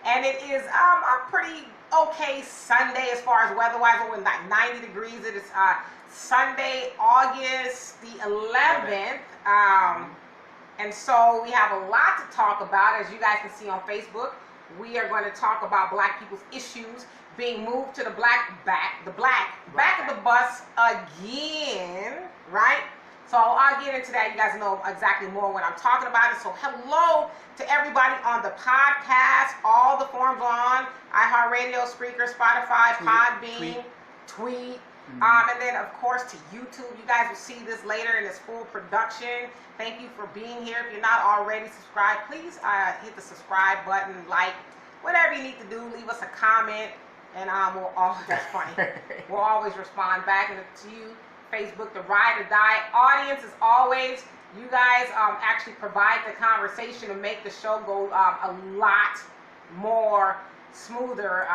And it is a pretty okay Sunday as far as weather-wise. We're like 90 degrees. It is Sunday, August the 11th. And so we have a lot to talk about. As you guys can see on Facebook, we are going to talk about black people's issues being moved to the back of the bus again, right? So I'll get into that. You guys know exactly more when I'm talking about it. So hello to everybody on the podcast, all the forms on iHeartRadio, Spreaker, Spotify, Podbean, Tweet. And then of course to YouTube. You guys will see this later in its full production. Thank you for being here. If you're not already subscribed, please hit the subscribe button, like, whatever you need to do. Leave us a comment, and we'll all that's funny. We'll always respond back. And to you, Facebook, the Ride or Die audience, as always, you guys actually provide the conversation and make the show go a lot more smoother.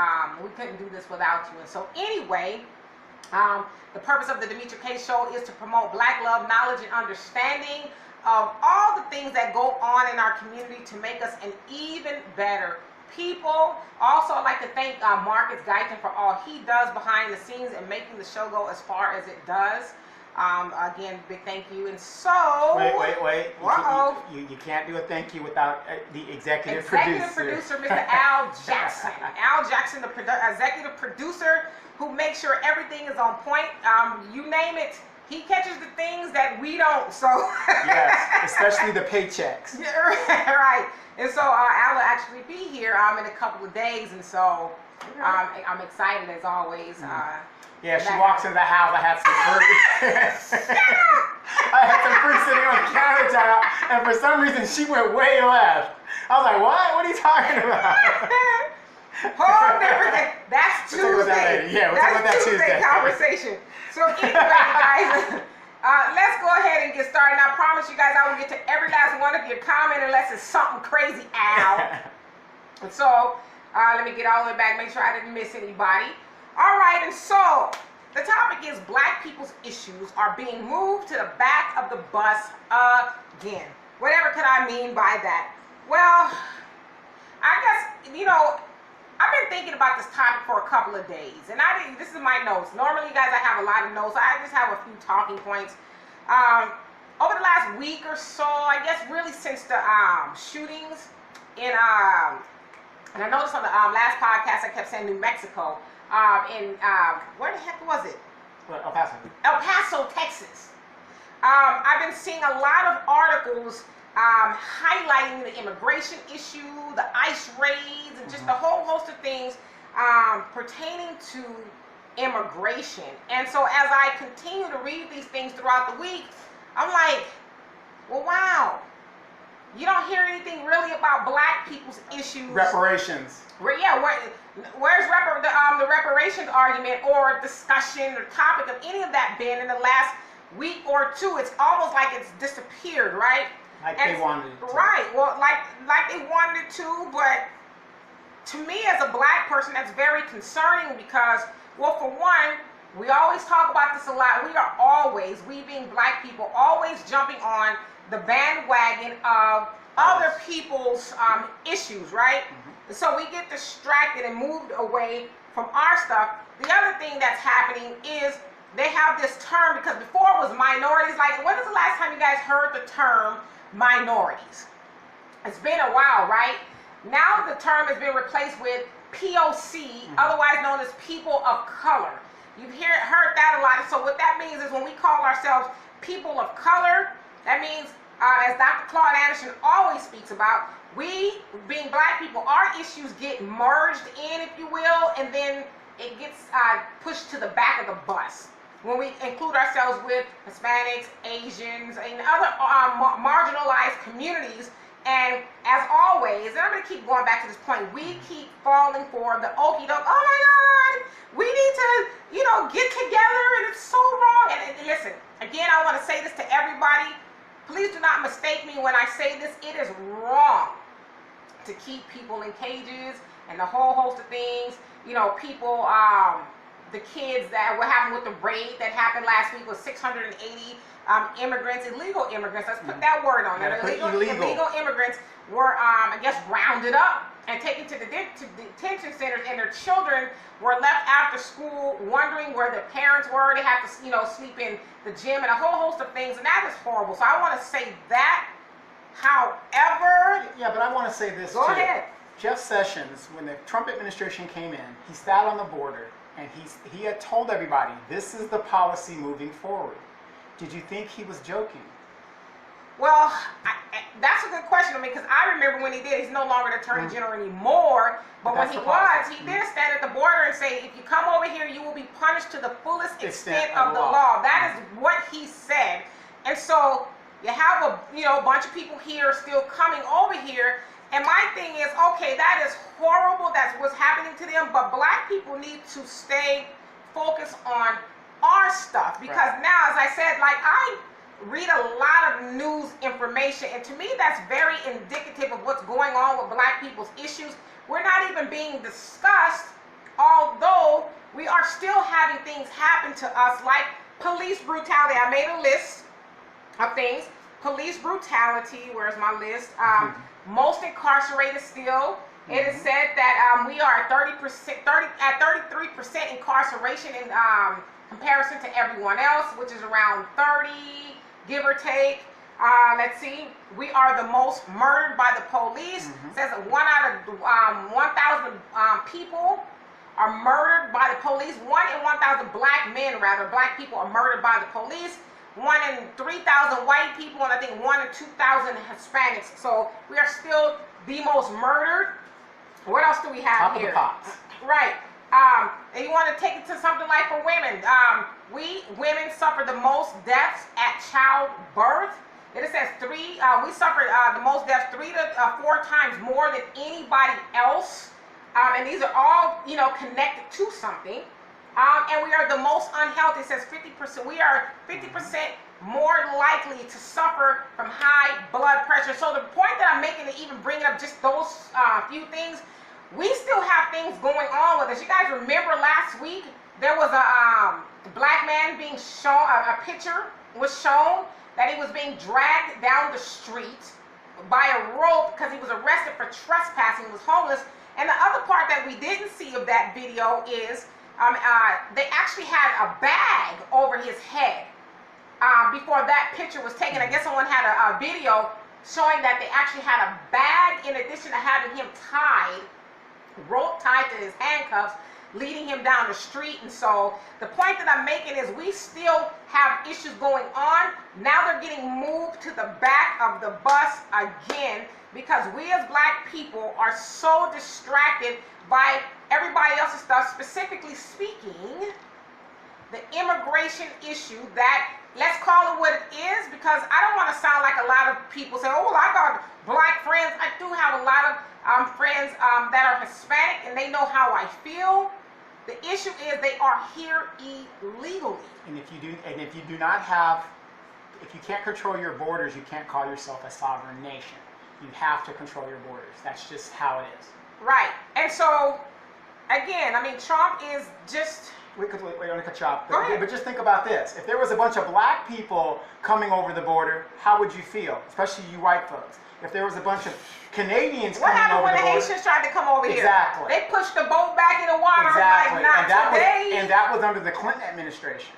We couldn't do this without you. And so anyway, the purpose of the Demetra K Show is to promote black love, knowledge, and understanding of all the things that go on in our community to make us an even better people. Also, I'd like to thank Marcus Guyton for all he does behind the scenes and making the show go as far as it does. Again, big thank you. And so... Wait. You can't do a thank you without the executive producer, Mr. Al Jackson. Al Jackson, the executive producer who makes sure everything is on point. You name it, he catches the things that we don't. So yes, especially the paychecks. Yeah, right. And so Al will actually be here in a couple of days, and so I'm excited as always. Yeah, she walks into the house. I had some fruit. I had some fruit sitting on the countertop, and for some reason she went way left. I was like, "What? What are you talking about?" Whole different thing. That's Tuesday. Yeah, we'll talk about that Tuesday conversation. So anyway, guys, let's go ahead and get started. And I promise you guys, I will get to every last one of your comments unless it's something crazy, Al. And so let me get all the way back. Make sure I didn't miss anybody. All right, and so the topic is black people's issues are being moved to the back of the bus again. Whatever could I mean by that? Well, I guess, I've been thinking about this topic for a couple of days, and this is my notes. Normally, you guys, I have a lot of notes. I just have a few talking points. Over the last week or so, I guess really since the shootings in, and I noticed on the last podcast, I kept saying New Mexico. Where the heck was it? El Paso. El Paso, Texas. I've been seeing a lot of articles highlighting the immigration issue, the ICE raids, and just a whole host of things pertaining to immigration. And so as I continue to read these things throughout the week, I'm like, well, wow. You don't hear anything really about black people's issues. Reparations. Yeah, where's the reparations argument or discussion or topic of any of that been in the last week or two? It's almost like it's disappeared, right? They wanted it to. Right, well, like they wanted it to, but to me as a black person, that's very concerning because, well, for one, we always talk about this a lot. We being black people, always jumping on the bandwagon of other people's issues, right? So we get distracted and moved away from our stuff. The other thing that's happening is they have this term, because before it was minorities. Like, when was the last time you guys heard the term minorities? It's been a while, right? Now the term has been replaced with POC, otherwise known as people of color. You've heard that a lot. So what that means is when we call ourselves people of color, that means, as Dr. Claude Anderson always speaks about, we, being black people, our issues get merged in, if you will, and then it gets pushed to the back of the bus. when we include ourselves with Hispanics, Asians, and other marginalized communities. And as always, and I'm going to keep going back to this point, we keep falling for the okie doke. Oh my God, we need to, get together, and it's so wrong. And listen, again, I want to say this to everybody. Please do not mistake me when I say this. It is wrong to keep people in cages and a whole host of things. People, the kids what happened with the raid that happened last week was 680 immigrants, illegal immigrants. Let's put that word on it. Illegal immigrants were, rounded up and taken to the detention centers, and their children were left after school wondering where their parents were. They had to, sleep in the gym and a whole host of things, and that is horrible. So I want to say that. However, yeah, but I want to say this too. Go ahead. Jeff Sessions, when the Trump administration came in, he sat on the border and he had told everybody, this is the policy moving forward. Did you think he was joking? Well, that's a good question, because I remember when he did. He's no longer the Attorney General anymore. But when he did stand at the border and say, if you come over here, you will be punished to the fullest extent of the law. That is what he said. And so you have a bunch of people here still coming over here. And my thing is, okay, that is horrible. That's what's happening to them. But black people need to stay focused on our stuff. Because now, as I said, I read a lot of news information, and to me that's very indicative of what's going on with black people's issues. We're not even being discussed, although we are still having things happen to us like police brutality. I made a list of things. Police brutality, where's my list? Most incarcerated still. It is said that we are at 33% incarceration in comparison to everyone else, which is around 30, give or take. Let's see. We are the most murdered by the police. It says that 1 out of 1,000 people are murdered by the police. 1 in 1,000 black people are murdered by the police. 1 in 3,000 white people, and I think 1 in 2,000 Hispanics. So we are still the most murdered. What else do we have here? Top of the pops. Right. And you want to take it to something like for women. We women suffer the most deaths at childbirth. It says we suffer the most deaths 3 to 4 times more than anybody else. And these are all, connected to something. And we are the most unhealthy. It says 50%. We are 50% more likely to suffer from high blood pressure. So the point that I'm making to even bring up just those few things, we still have things going on with us. You guys remember last week there was a black man being shown, a picture was shown that he was being dragged down the street by a rope because he was arrested for trespassing. He was homeless. And the other part that we didn't see of that video is they actually had a bag over his head before that picture was taken. I guess someone had a video showing that they actually had a bag in addition to having him rope tied to his handcuffs, leading him down the street. And so the point that I'm making is we still have issues going on. Now they're getting moved to the back of the bus again because we as black people are so distracted by everybody else's stuff, specifically speaking, the immigration issue that, let's call it what it is, because I don't want to sound like a lot of people say, oh, well, I got black friends. I do have a lot of friends that are Hispanic, and they know how I feel. The issue is they are here illegally. And if you can't control your borders, you can't call yourself a sovereign nation. You have to control your borders. That's just how it is. Right. And so, again, Trump is just... Wait, I want to cut you off. Go ahead. But just think about this. If there was a bunch of black people coming over the border, how would you feel? Especially you white folks. If there was a bunch of Canadians coming over the border... What happened when the Haitians tried to come over here? Exactly. They pushed the boat back in the water. Exactly. Like, not today. And that was under the Clinton administration.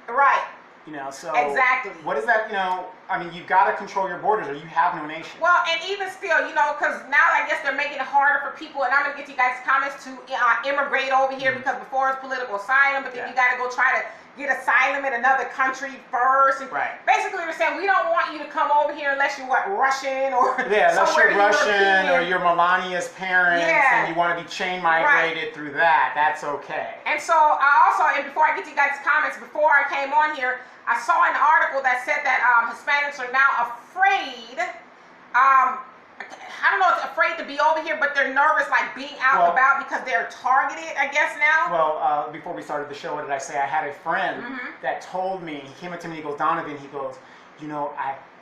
Right. You know, so exactly. What is that? You know, I mean, you've got to control your borders, or you have no nation. Well, and even still, you know, because now I guess they're making it harder for people, and I'm gonna get to you guys' comments to immigrate over here because before it's political asylum, but then you got to go try to get asylum in another country first. And right. Basically, they're saying we don't want you to come over here unless you're Russian or unless you're Russian European. or you're Melania's parents and you want to be chain migrated through that. That's okay. And so I also, and before I get to you guys' comments, before I came on here, I saw an article that said that Hispanics are now afraid. I don't know, it's afraid to be over here, but they're nervous, like being out and about because they're targeted, I guess now. Well, before we started the show, what did I say? I had a friend that told me, he came up to me, he goes, Donovan, he goes, you know,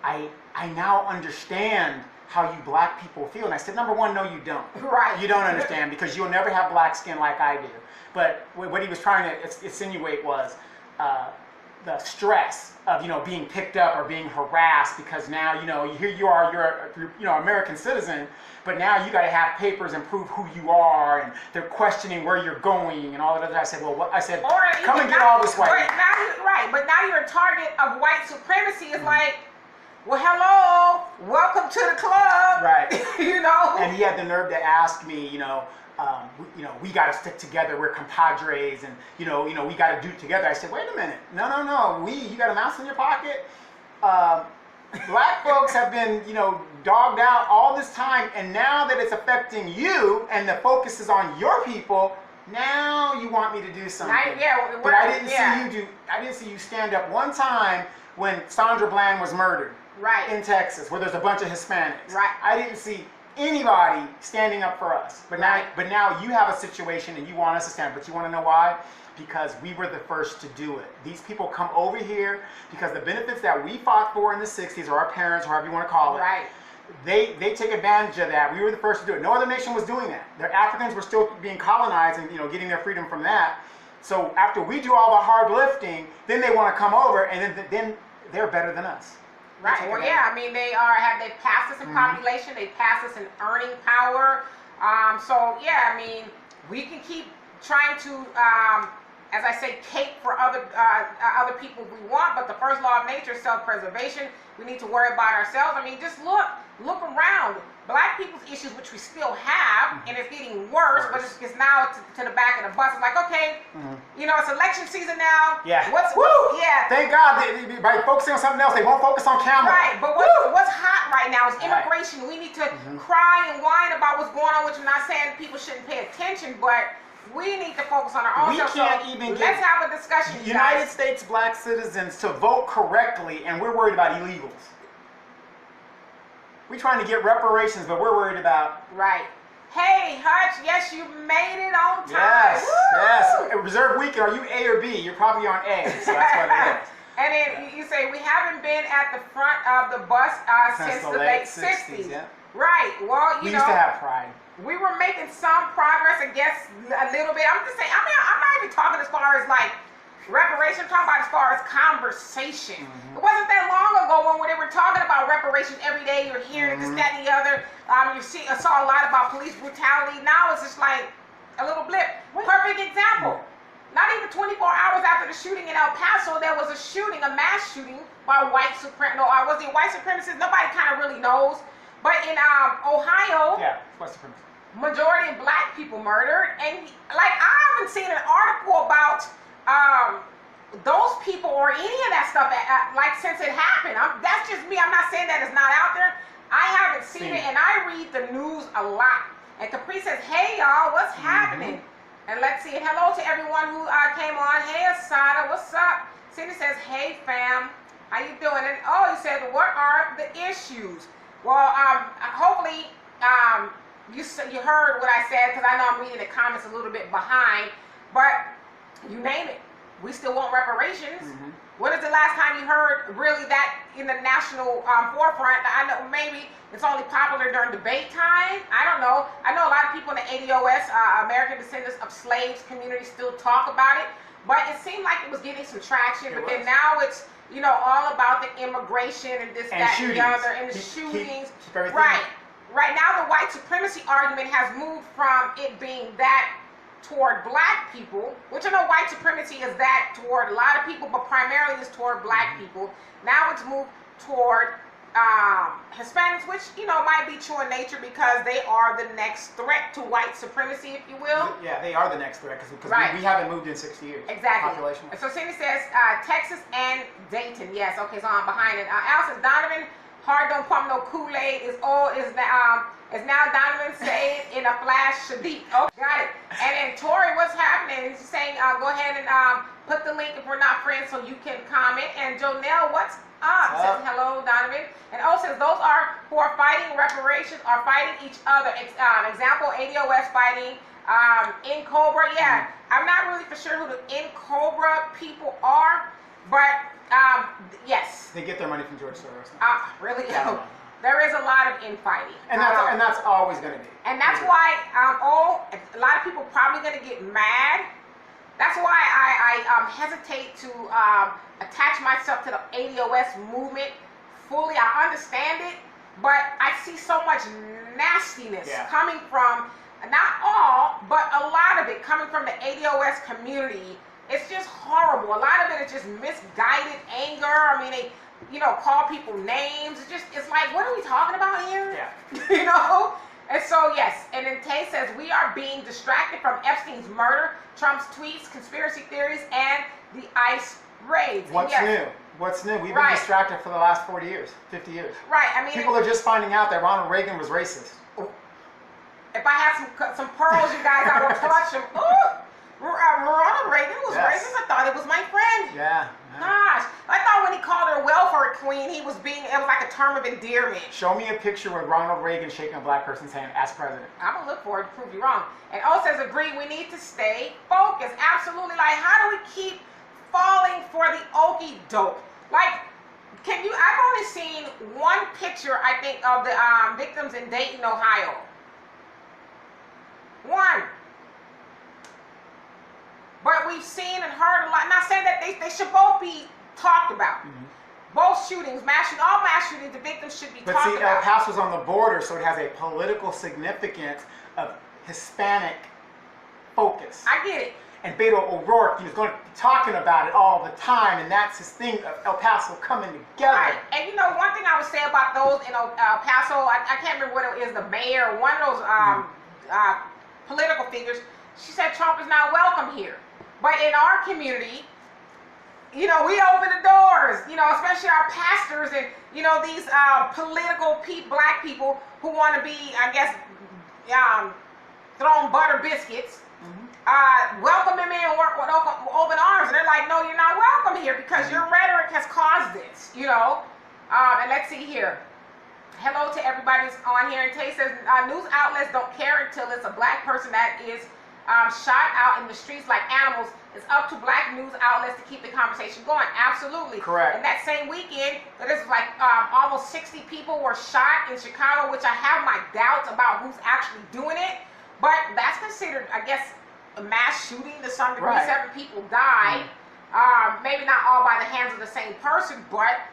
I now understand how you black people feel. And I said, number one, no, you don't. Right. You don't understand because you'll never have black skin like I do. But what he was trying to insinuate was the stress of, you know, being picked up or being harassed because now, you know, here you are, you're you know, American citizen, but now you got to have papers and prove who you are, and they're questioning where you're going and all that other. I said, well, what? I said, come and get all this white. But now you're a target of white supremacy. It's like, well, hello, welcome to the club. Right. You know. And he had the nerve to ask me, you know, we got to stick together. We're compadres, and you know, we got to do it together. I said, wait a minute, no. You got a mouse in your pocket. Black folks have been, you know, dogged out all this time, and now that it's affecting you, and the focus is on your people, now you want me to do something. But I didn't see you do. I didn't see you stand up one time when Sandra Bland was murdered. Right. In Texas, where there's a bunch of Hispanics. Right. I didn't see anybody standing up for us. But now you have a situation and you want us to stand. But you want to know why? Because we were the first to do it. These people come over here because the benefits that we fought for in the 60s, or our parents, or however you want to call it, they take advantage of that. We were the first to do it. No other nation was doing that. The Africans were still being colonized and, you know, getting their freedom from that. So after we do all the hard lifting, then they want to come over, and then they're better than us. Right. Well, yeah. I mean, they've passed us in population. They've passed us in earning power. So yeah, I mean, we can keep trying to, as I say, cape for other people if we want. But the first law of nature is self-preservation. We need to worry about ourselves. I mean, just look around. Black people's issues, which we still have, and it's getting worse, but it's now to the back of the bus. It's like, okay, you know, it's election season now. Yeah. Yeah. Thank God, by focusing on something else, they won't focus on Campbell. Right, but what's hot right now is immigration. We need to cry and whine about what's going on, which I'm not saying people shouldn't pay attention, but we need to focus on our own stuff. Let's have a discussion, United States black citizens to vote correctly, and we're worried about illegals. We're trying to get reparations, but we're worried about... Right. Hey, Hutch, yes, you made it on time. Yes, Woo! yes. Reserve weekend, are you A or B? You're probably on A, so that's what it is. And then you say, we haven't been at the front of the bus since the late 60s. Yeah. Right. Well, we used to have pride. We were making some progress, I guess, a little bit. I'm just saying, I mean, I'm not even talking as far as like reparation, I'm talking about as far as conversation. It wasn't that long ago when they were talking about reparations every day. You're hearing this, that, and the other. I saw a lot about police brutality. Now it's just like a little blip. Perfect example. Not even 24 hours after the shooting in El Paso, there was a mass shooting by white supremacists. No, was it white supremacists? Nobody kind of really knows. But in Ohio, white supremacists. Majority of black people murdered, and like I haven't seen an article about those people or any of that stuff like since it happened. That's just me. I'm not saying that it's not out there. I haven't seen it, and I read the news a lot. And Capri says, "Hey y'all, what's happening?" And let's see. Hello to everyone who came on. Hey Asada, what's up? Cindy says, "Hey fam, how you doing?" And he said, "What are the issues?" Well, hopefully you heard what I said, because I know I'm reading the comments a little bit behind, but you name it, we still want reparations. When is the last time you heard really that in the national forefront? I know maybe it's only popular during debate time. I don't know. I know a lot of people in the ADOS, American Descendants of Slaves community, still talk about it, but it seemed like it was getting some traction. But then now it's, you know, all about the immigration and this, that, and the other, and the shootings. Right. Right now, the white supremacy argument has moved from it being that toward black people, which I know white supremacy is that toward a lot of people, but primarily is toward black people. Now it's moved toward Hispanics, which, you know, might be true in nature because they are the next threat to white supremacy, if you will. Yeah, they are the next threat because Right. we haven't moved in 60 years. Exactly. Population. So Cindy says Texas and Dayton. Yes. Okay. So I'm behind it. Al says Donovan hard don't pump no Kool-Aid is now Donovan saying in a flash Shadiq. Oh, got it. And then Tori, what's happening? She's saying go ahead and put the link if we're not friends so you can comment. And Jonelle, what's up? Says hello, Donovan. And O says those are who are fighting reparations are fighting each other. Example, ADOS fighting in Cobra. Yeah, I'm not really for sure who the in Cobra people are, but yes. They get their money from George Soros. Really? Yeah. There is a lot of infighting. And that's always going to be. And that's why a lot of people probably going to get mad. That's why I hesitate to attach myself to the ADOS movement fully. I understand it, but I see so much nastiness coming from, not all, but a lot of it coming from the ADOS community. It's just horrible. A lot of it is just misguided anger. I mean, they, you know, call people names. It's like, what are we talking about here? Yeah. You know? And so, yes, and then Tay says, we are being distracted from Epstein's murder, Trump's tweets, conspiracy theories, and the ICE raids. What's new? What's new? We've been distracted for the last 40 years, 50 years. Right. I mean, people are just finding out that Ronald Reagan was racist. If I had some pearls, you guys, I would clutch them. Ooh! Ronald Reagan was racist. I thought it was my friend. Yeah. Gosh, I thought when he called her welfare queen, it was like a term of endearment. Show me a picture with Ronald Reagan shaking a black person's hand as president. I'm gonna look for it to prove you wrong. And O says, agree, we need to stay focused. Absolutely. Like, how do we keep falling for the okie doke? Like, I've only seen one picture, I think, of the victims in Dayton, Ohio. One. But we've seen and heard a lot. Not saying that they should both be talked about. Both shootings, all mass shootings, the victims should be talked about. But see, El Paso's on the border, so it has a political significance of Hispanic focus. I get it. And Beto O'Rourke, he's going to be talking about it all the time, and that's his thing of El Paso coming together. Right. And you know, one thing I would say about those in El Paso, I can't remember what it is, the mayor, one of those political figures, she said Trump is not welcome here. But in our community, you know, we open the doors, you know, especially our pastors and, you know, these political black people who want to be, I guess, throwing butter biscuits, welcome them in with open arms. And they're like, no, you're not welcome here because your rhetoric has caused this, you know. And let's see here. Hello to everybody who's on here. And Tay says, news outlets don't care until it's a black person that is shot out in the streets like animals. It's up to black news outlets to keep the conversation going. Absolutely. Correct. And that same weekend, this is like almost 60 people were shot in Chicago, which I have my doubts about who's actually doing it. But that's considered, I guess, a mass shooting to some degree. Right. 7 people died. Maybe not all by the hands of the same person, but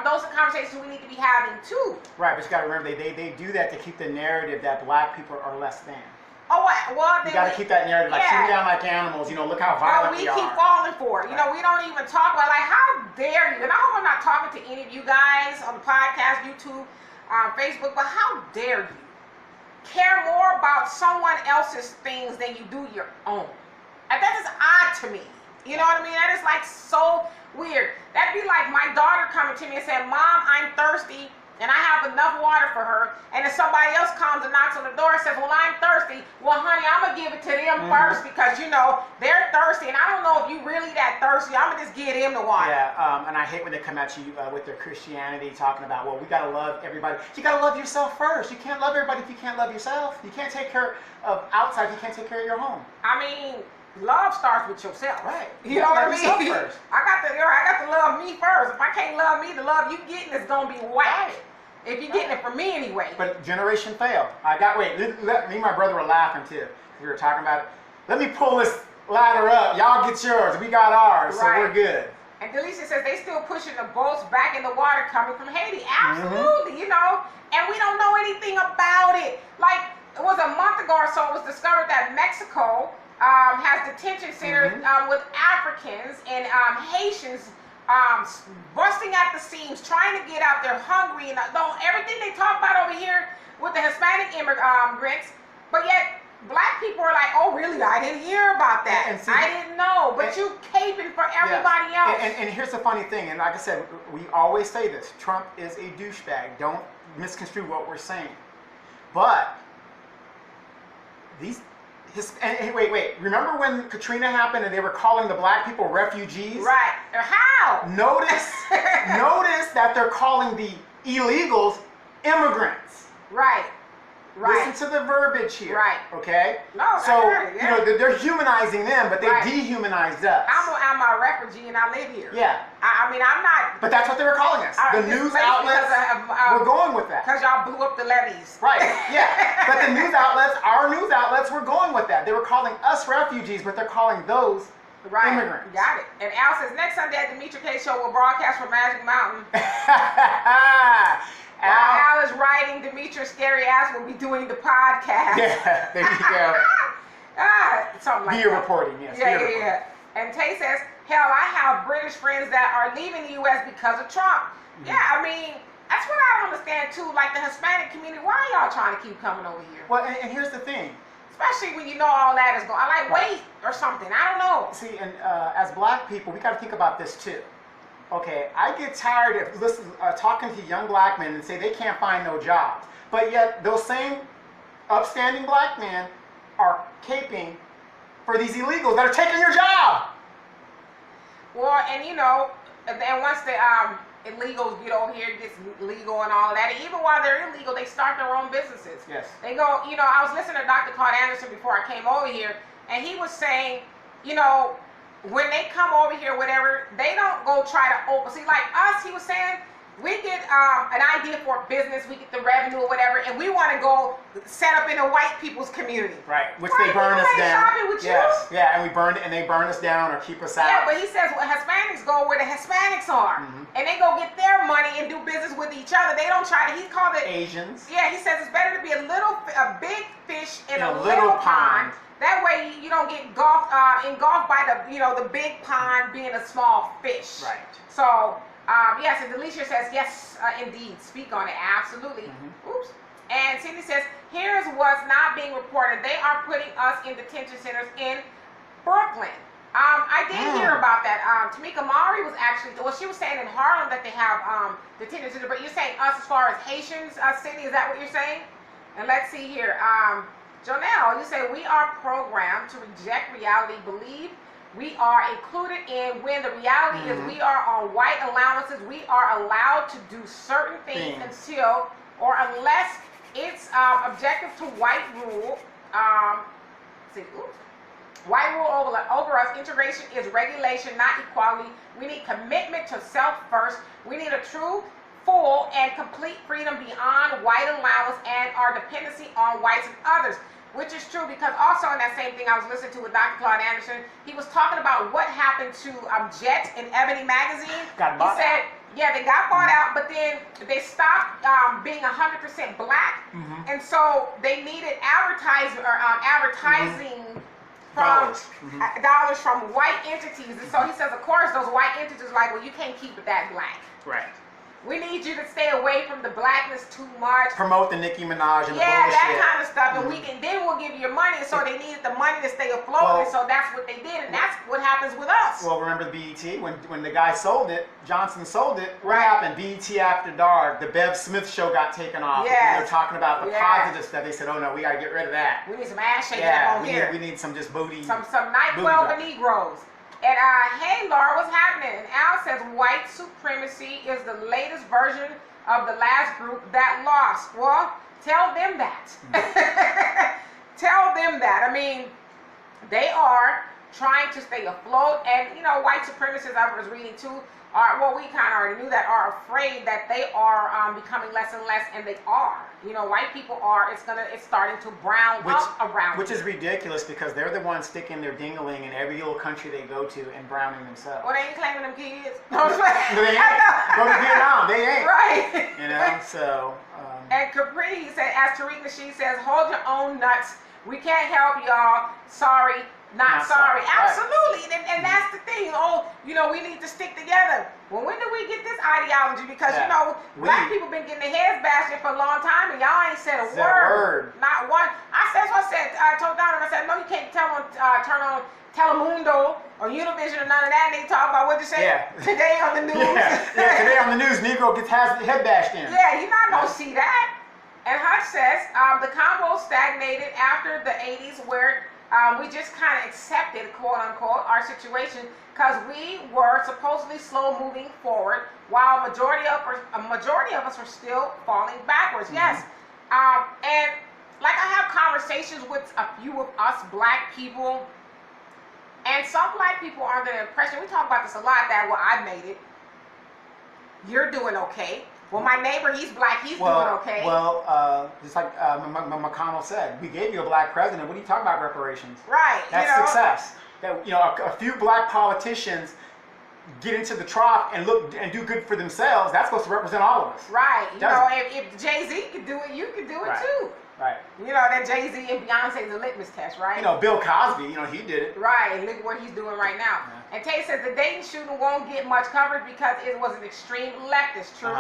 those are conversations we need to be having too. Right, but you got to remember, they do that to keep the narrative that black people are less than. Oh, well, you got to keep that narrative, like shooting down like animals, you know, look how violent we are. We keep falling for it. You know, we don't even talk about, like, how dare you? And I hope I'm not talking to any of you guys on the podcast, YouTube, Facebook, but how dare you care more about someone else's things than you do your own? And that is odd to me. You know what I mean? That is, like, so weird. That'd be like my daughter coming to me and saying, Mom, I'm thirsty. And I have enough water for her, and if somebody else comes and knocks on the door and says, well, I'm thirsty, well, honey, I'm going to give it to them first because, you know, they're thirsty, and I don't know if you really that thirsty. I'm going to just give them the water. Yeah, and I hate when they come at you with their Christianity, talking about, well, we got to love everybody. You got to love yourself first. You can't love everybody if you can't love yourself. You can't take care of outside if you can't take care of your home. I mean, love starts with yourself. Right. You know what I mean? First. I got to love me first. If I can't love me, the love you getting is going to be whack. If you're getting it from me anyway. But generation failed. Me and my brother were laughing too. We were talking about it. Let me pull this ladder up. Y'all get yours. We got ours, so we're good. And Delicia says they still pushing the boats back in the water coming from Haiti. Absolutely, you know. And we don't know anything about it. Like, it was a month ago or so, it was discovered that Mexico has detention centers with Africans and Haitians busting at the seams, trying to get out. They're hungry, and everything they talk about over here with the Hispanic immigrants, but yet black people are like, oh really, I didn't hear about that. And see, I didn't know, but you caping for everybody else. And here's the funny thing, and like I said, we always say this, Trump is a douchebag. Don't misconstrue what we're saying. But wait, remember when Katrina happened and they were calling the black people refugees? Right. How? Notice that they're calling the illegals immigrants. Right. Right. Listen to the verbiage here. Right. Okay? No, so, I heard it, yeah. you know, they're humanizing them, but they dehumanized us. I'm a refugee and I live here. Yeah. I mean, I'm not. But that's what they were calling us. The news outlets were going with that. Because y'all blew up the levees. Right, yeah. But the news outlets, our news outlets were going with that. They were calling us refugees, but they're calling those immigrants. Got it. And Al says, next Sunday at the Demetri K Show, we'll broadcast from Magic Mountain. While Al is writing, Demetri's scary ass will be doing the podcast. Yeah, there you go. Something like that. Beer reporting, yes. Yeah. And Tay says, hell, I have British friends that are leaving the U.S. because of Trump. Mm-hmm. Yeah, I mean, that's what I don't understand too. Like the Hispanic community, why are y'all trying to keep coming over here? Well, and here's the thing. Especially when you know all that is going on. Like, wait, or something. I don't know. See, and as black people, we got to think about this too. Okay, I get tired of talking to young black men and say they can't find no jobs. But yet, those same upstanding black men are caping for these illegals that are taking your job. Well, and you know, then once the illegals get over here, it gets legal and all of that. And even while they're illegal, they start their own businesses. Yes. They go, you know, I was listening to Dr. Claude Anderson before I came over here, and he was saying, you know, when they come over here, whatever, they don't go try to open. See, like us, he was saying, we get an idea for a business, we get the revenue or whatever, and we want to go set up in a white people's community. Right, which they burn us down. Shopping with yes, you? Yeah, and they burn us down or keep us out. Yeah, but he says Hispanics go where the Hispanics are, and they go get their money and do business with each other. They don't try to. He called it Asians. Yeah, he says it's better to be a big fish in a little pond. That way you don't get engulfed by the big pond being a small fish. Right. So. Yes, and Delisha says, yes, indeed, speak on it, absolutely. Oops. And Cindy says, here's what's not being reported. They are putting us in detention centers in Brooklyn. I did hear about that. Tamika Mari was actually, well, she was saying in Harlem that they have detention centers, but you're saying us as far as Haitians, Cindy, is that what you're saying? And let's see here. Jonelle, you say, we are programmed to reject reality, believe we are included in when the reality is we are on white allowances. We are allowed to do certain things until or unless it's objective to white rule. White rule over us. Integration is regulation, not equality. We need commitment to self first. We need a true, full, and complete freedom beyond white allowance and our dependency on whites and others. Which is true, because also in that same thing I was listening to with Dr. Claude Anderson, he was talking about what happened to Jet and Ebony magazine. Got bought out. Yeah, they got bought out, but then they stopped being 100% black, and so they needed advertising from dollars from white entities. And so he says, of course, those white entities are like, well, you can't keep it that black. Right. We need you to stay away from the blackness too much. Promote the Nicki Minaj and the bullshit. Yeah, that kind of stuff. And then we'll give you your money. And so they needed the money to stay afloat. And so that's what they did. And that's what happens with us. Well, remember the BET? When the guy sold it, Johnson sold it, what happened? BET After Dark, the Bev Smith show got taken off. Yes. They're talking about the positive stuff. They said, oh no, we got to get rid of that. We need some ass shaking up on here. We need some just booty. Some night 12 for Negroes. And hey Laura, what's happening? And Al says white supremacy is the latest version of the last group that lost. Well, tell them that. Tell them that. I mean, they are trying to stay afloat, and you know, white supremacists, I was reading too, are, well, we kind of already knew that, are afraid that they are becoming less and less, and they are. You know, white people are, it's starting to brown up around. Which is ridiculous, because they're the ones sticking their ding-a-ling in every little country they go to and browning themselves. Well, they ain't claiming them kids. No, they ain't. Go to Vietnam, they ain't. Right. You know, so. And Capri said, as Tarika, she says, hold your own nuts. We can't help y'all. Sorry. not sorry. Right. Absolutely. And that's the thing. Oh, we need to stick together. Well, when did we get this ideology? Because, black people been getting their heads bashed in for a long time, and y'all ain't said a word. Not one. I told Donovan, I said, no, you can't turn on Telemundo or Univision or none of that, and they talk about what you say today on the news. Today on the news, Negro has the head bashed in. Yeah, you're not going to see that. And Hutch says the combo stagnated after the 80s where we just kind of accepted, quote unquote, our situation because we were supposedly slow moving forward while a majority of us were still falling backwards. Yes. And like I have conversations with a few of us black people, and some black people are under the impression, we talk about this a lot, that, well, I made it. You're doing okay. Well, my neighbor, he's black, he's doing okay. Well, just like McConnell said, we gave you a black president. What are you talking about reparations? Right. That's success. That a few black politicians get into the trough and do good for themselves. That's supposed to represent all of us. Right. If Jay-Z could do it, you could do it too. Right. That Jay-Z and Beyonce is a litmus test, right? Bill Cosby, he did it. Right, and look what he's doing right now. Yeah. And Tay says the Dayton shooting won't get much coverage because it was an extreme leftist. True.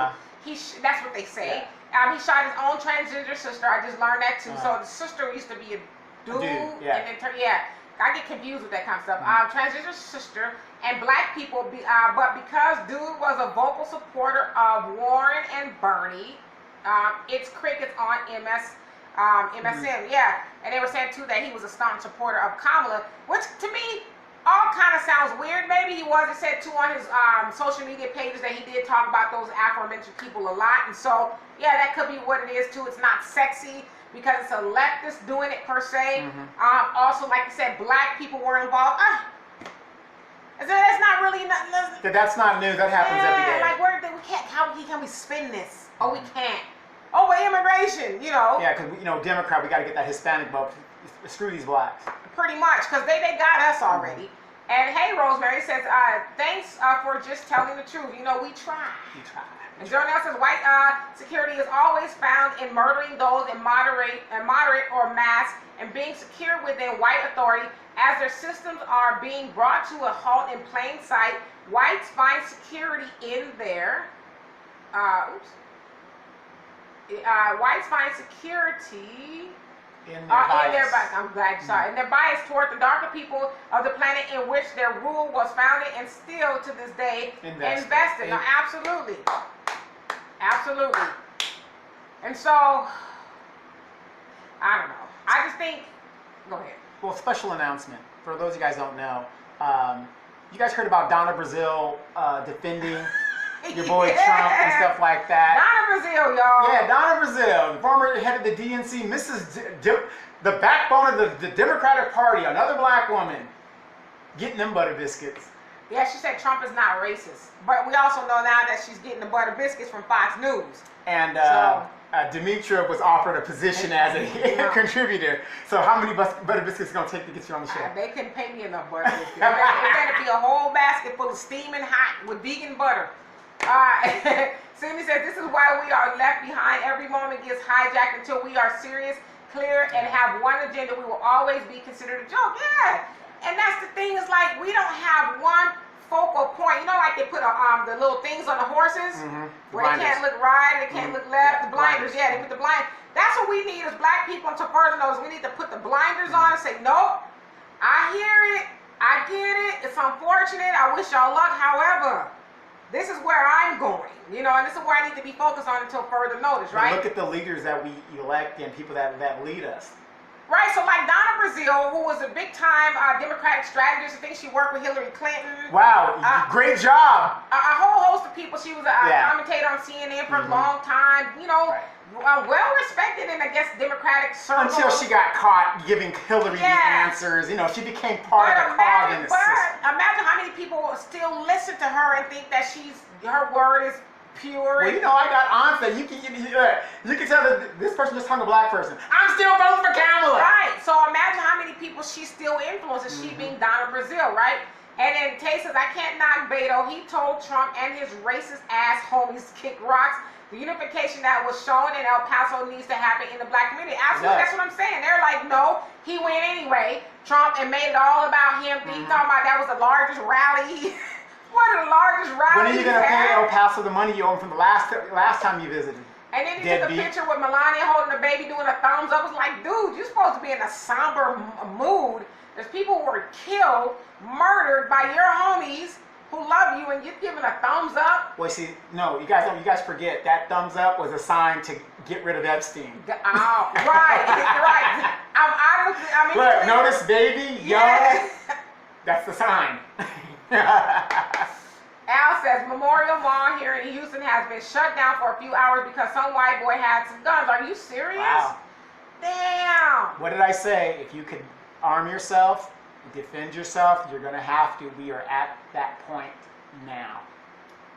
That's what they say. Yeah. He shot his own transgender sister. I just learned that too. So the sister used to be a dude. And then I get confused with that kind of stuff. Transgender sister and black people, but because dude was a vocal supporter of Warren and Bernie, it's crickets on MSN, and they were saying too that he was a staunch supporter of Kamala, which to me all kind of sounds weird. Maybe he was. It said too on his social media pages that he did talk about those aforementioned people a lot, and so that could be what it is too. It's not sexy because it's a leftist doing it per se. Also, like I said, black people were involved. That's not really that's not news. That happens every day. Like how can we spin this? Oh, we can't. Oh, but immigration, Yeah, because, Democrat, we got to get that Hispanic vote. Screw these blacks. Pretty much, because they got us already. And hey, Rosemary says, thanks for just telling the truth. We try. We try. And Jonelle says, white security is always found in murdering those in moderate or mass and being secure within white authority. As their systems are being brought to a halt in plain sight, whites find security in their... whites find security in their bias. I'm glad you saw it. In their bias toward the darker people of the planet in which their rule was founded and still to this day invested. No, absolutely. And so, I don't know. I just think, go ahead. Well, special announcement. For those of you guys don't know, you guys heard about Donna Brazile defending your boy Trump and stuff like that. Donna Brazile, y'all. Yeah, Donna Brazile, the former head of the DNC, the backbone of the Democratic Party, another black woman, getting them butter biscuits. Yeah, she said Trump is not racist. But we also know now that she's getting the butter biscuits from Fox News. And Demetra was offered a position as a contributor. So how many butter biscuits is it going to take to get you on the show? They couldn't pay me enough butter biscuits. It better be a whole basket full of steaming hot with vegan butter. Cindy says, this is why we are left behind. Every moment gets hijacked until we are serious, clear, and have one agenda. We will always be considered a joke. Yeah. And that's the thing, is like we don't have one focal point. Like they put the little things on the horses where they can't look right, they can't look left. The blinders, they put the blind. That's what we need as black people to further notice. We need to put the blinders on and say, nope, I hear it, I get it, it's unfortunate, I wish y'all luck. However, this is where I'm going, and this is where I need to be focused on until further notice, right? And look at the leaders that we elect and people that lead us. Right, so like Donna Brazile, who was a big-time Democratic strategist, I think she worked with Hillary Clinton. Wow, great job. A whole host of people. She was a commentator on CNN for a long time, well-respected in, I guess, Democratic circles. Until she got caught giving Hillary the answers. She became part of the cog in the system. Imagine how many people still listen to her and think that her word is pure. Well, I got aunts that you can tell that this person just hung a black person. I'm still voting for Kamala. Right. So imagine how many people she still influences. She being Donna Brazile, right? And then Tay says, I can't knock Beto. He told Trump and his racist ass homies to kick rocks. The unification that was shown in El Paso needs to happen in the black community. Absolutely, that's what I'm saying. They're like, no, he went anyway. Trump and made it all about him. He talking about that was the largest rally. One of the largest rallies. When are you going to pay El Paso the money you owe him from the last time you visited? And then he took a picture with Melania holding the baby doing a thumbs up. It's like, dude, you're supposed to be in a somber mood. There's people who were killed, murdered by your homies who love you, and you're giving a thumbs up. Well, see, no, you guys forget that thumbs up was a sign to get rid of Epstein. Oh, right, right. Look, notice baby, young. That's the sign. Al says Memorial Mall here in Houston has been shut down for a few hours because some white boy had some guns. Are you serious? Wow. Damn. What did I say? If you could arm yourself, defend yourself, you're going to have to. We are at that point now.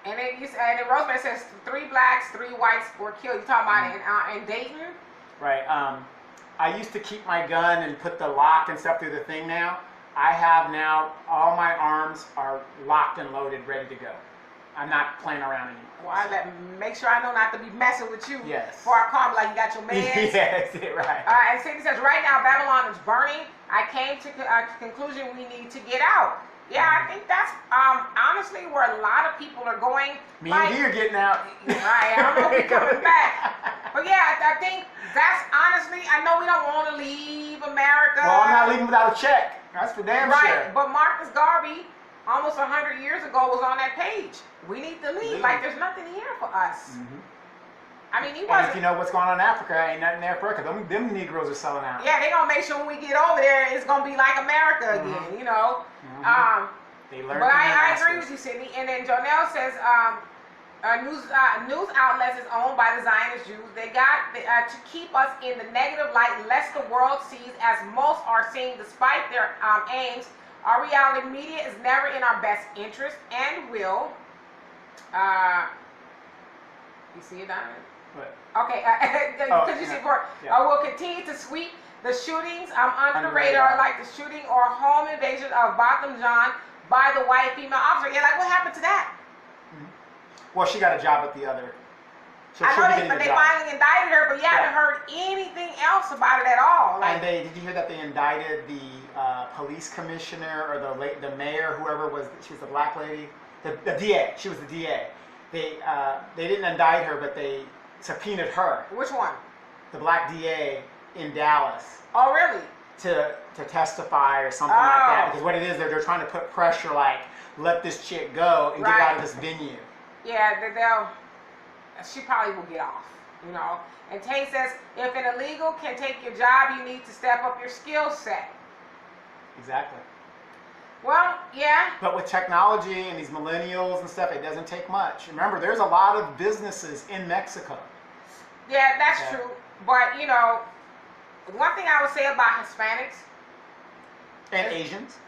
And then Rosemary says 3 blacks, 3 whites were killed. You talking about in Dayton? Right. I used to keep my gun and put the lock and stuff through the thing now. I have now, all my arms are locked and loaded, ready to go. I'm not playing around anymore. Well, I make sure I know not to be messing with you. Yes. Before I call, like you got your meds. Yes, right. And Cindy says, right now Babylon is burning. I came to a conclusion we need to get out. Yeah, I think that's honestly where a lot of people are going. Me and you are getting out. Right, I don't know if we're coming back. But yeah, I think that's honestly, I know we don't want to leave America. Well, I'm not leaving without a check. That's for damn sure. Right, but Marcus Garvey, almost 100 years ago, was on that page. We need to leave. Like, there's nothing here for us. I mean, he wasn't. And if you know what's going on in Africa, ain't nothing there for Africa. Them Negroes are selling out. Yeah, they're going to make sure when we get over there, it's going to be like America again, you know. They learned. But I agree with you, Sydney. And then Jonelle says, news outlets is owned by the Zionist Jews. They got to keep us in the negative light, lest the world sees as most are seeing, despite their aims. Our reality media is never in our best interest and will. You see it, Diamond? What? Okay, because you see, will continue to sweep the shootings under the radar, like the shooting or home invasion of Botham Jean by the white female officer. Yeah, like what happened to that? Well, she got a job at the other. So I know they finally indicted her, but you haven't heard anything else about it at all. Like, and did you hear that they indicted the police commissioner or the mayor, whoever was? She was the black lady, the DA. She was the DA. They didn't indict her, but they subpoenaed her. Which one? The black DA in Dallas. Oh, really? To testify or something like that. Because what it is, they're trying to put pressure, like, let this chick go and get out of this venue. Yeah, she probably will get off, you know. And Tay says, if an illegal can take your job, you need to step up your skill set. Exactly. Well, yeah. But with technology and these millennials and stuff, it doesn't take much. Remember, there's a lot of businesses in Mexico. Yeah, that's true. But, you know, one thing I would say about Hispanics and Asians,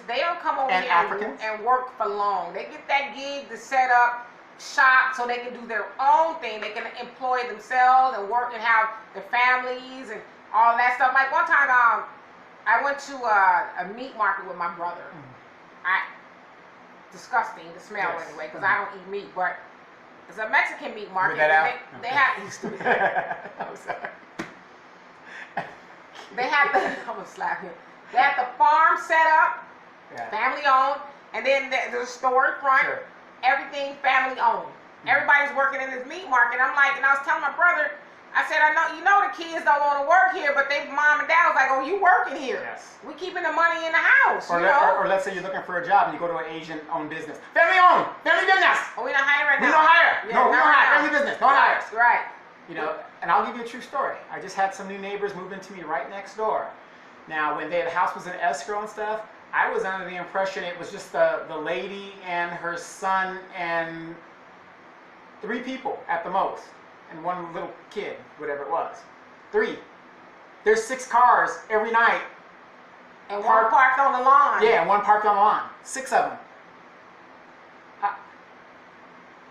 they don't come over and here Africans. and work for long. They get that gig to set up shop so they can do their own thing. They can employ themselves and work and have their families and all that stuff. Like one time, I went to a meat market with my brother. Disgusting, the smell anyway, because I don't eat meat, but it's a Mexican meat market. They have I'm sorry. They have the I'm gonna slap him. They have the farm set up, family owned, and then there's a store in front. Sure. Everything family owned. Everybody's working in this meat market. I'm like, and I was telling my brother, I said, I know, you know, the kids don't want to work here, but they, mom and dad was like, oh, you working here? Yes. We keeping the money in the house. Or let's say you're looking for a job and you go to an Asian-owned business. Family owned, family business. Oh, we don't hire right now. We don't hire. Yeah, no, we don't hire. Family business. Don't hire. Right. You know, and I'll give you a true story. I just had some new neighbors move into me right next door. Now, when the house was in escrow and stuff, I was under the impression it was just the lady and her son and 3 people at the most. And 1 little kid, whatever it was. 3. There's 6 cars every night. And one parked on the lawn. Yeah, and 1 parked on the lawn. 6 of them.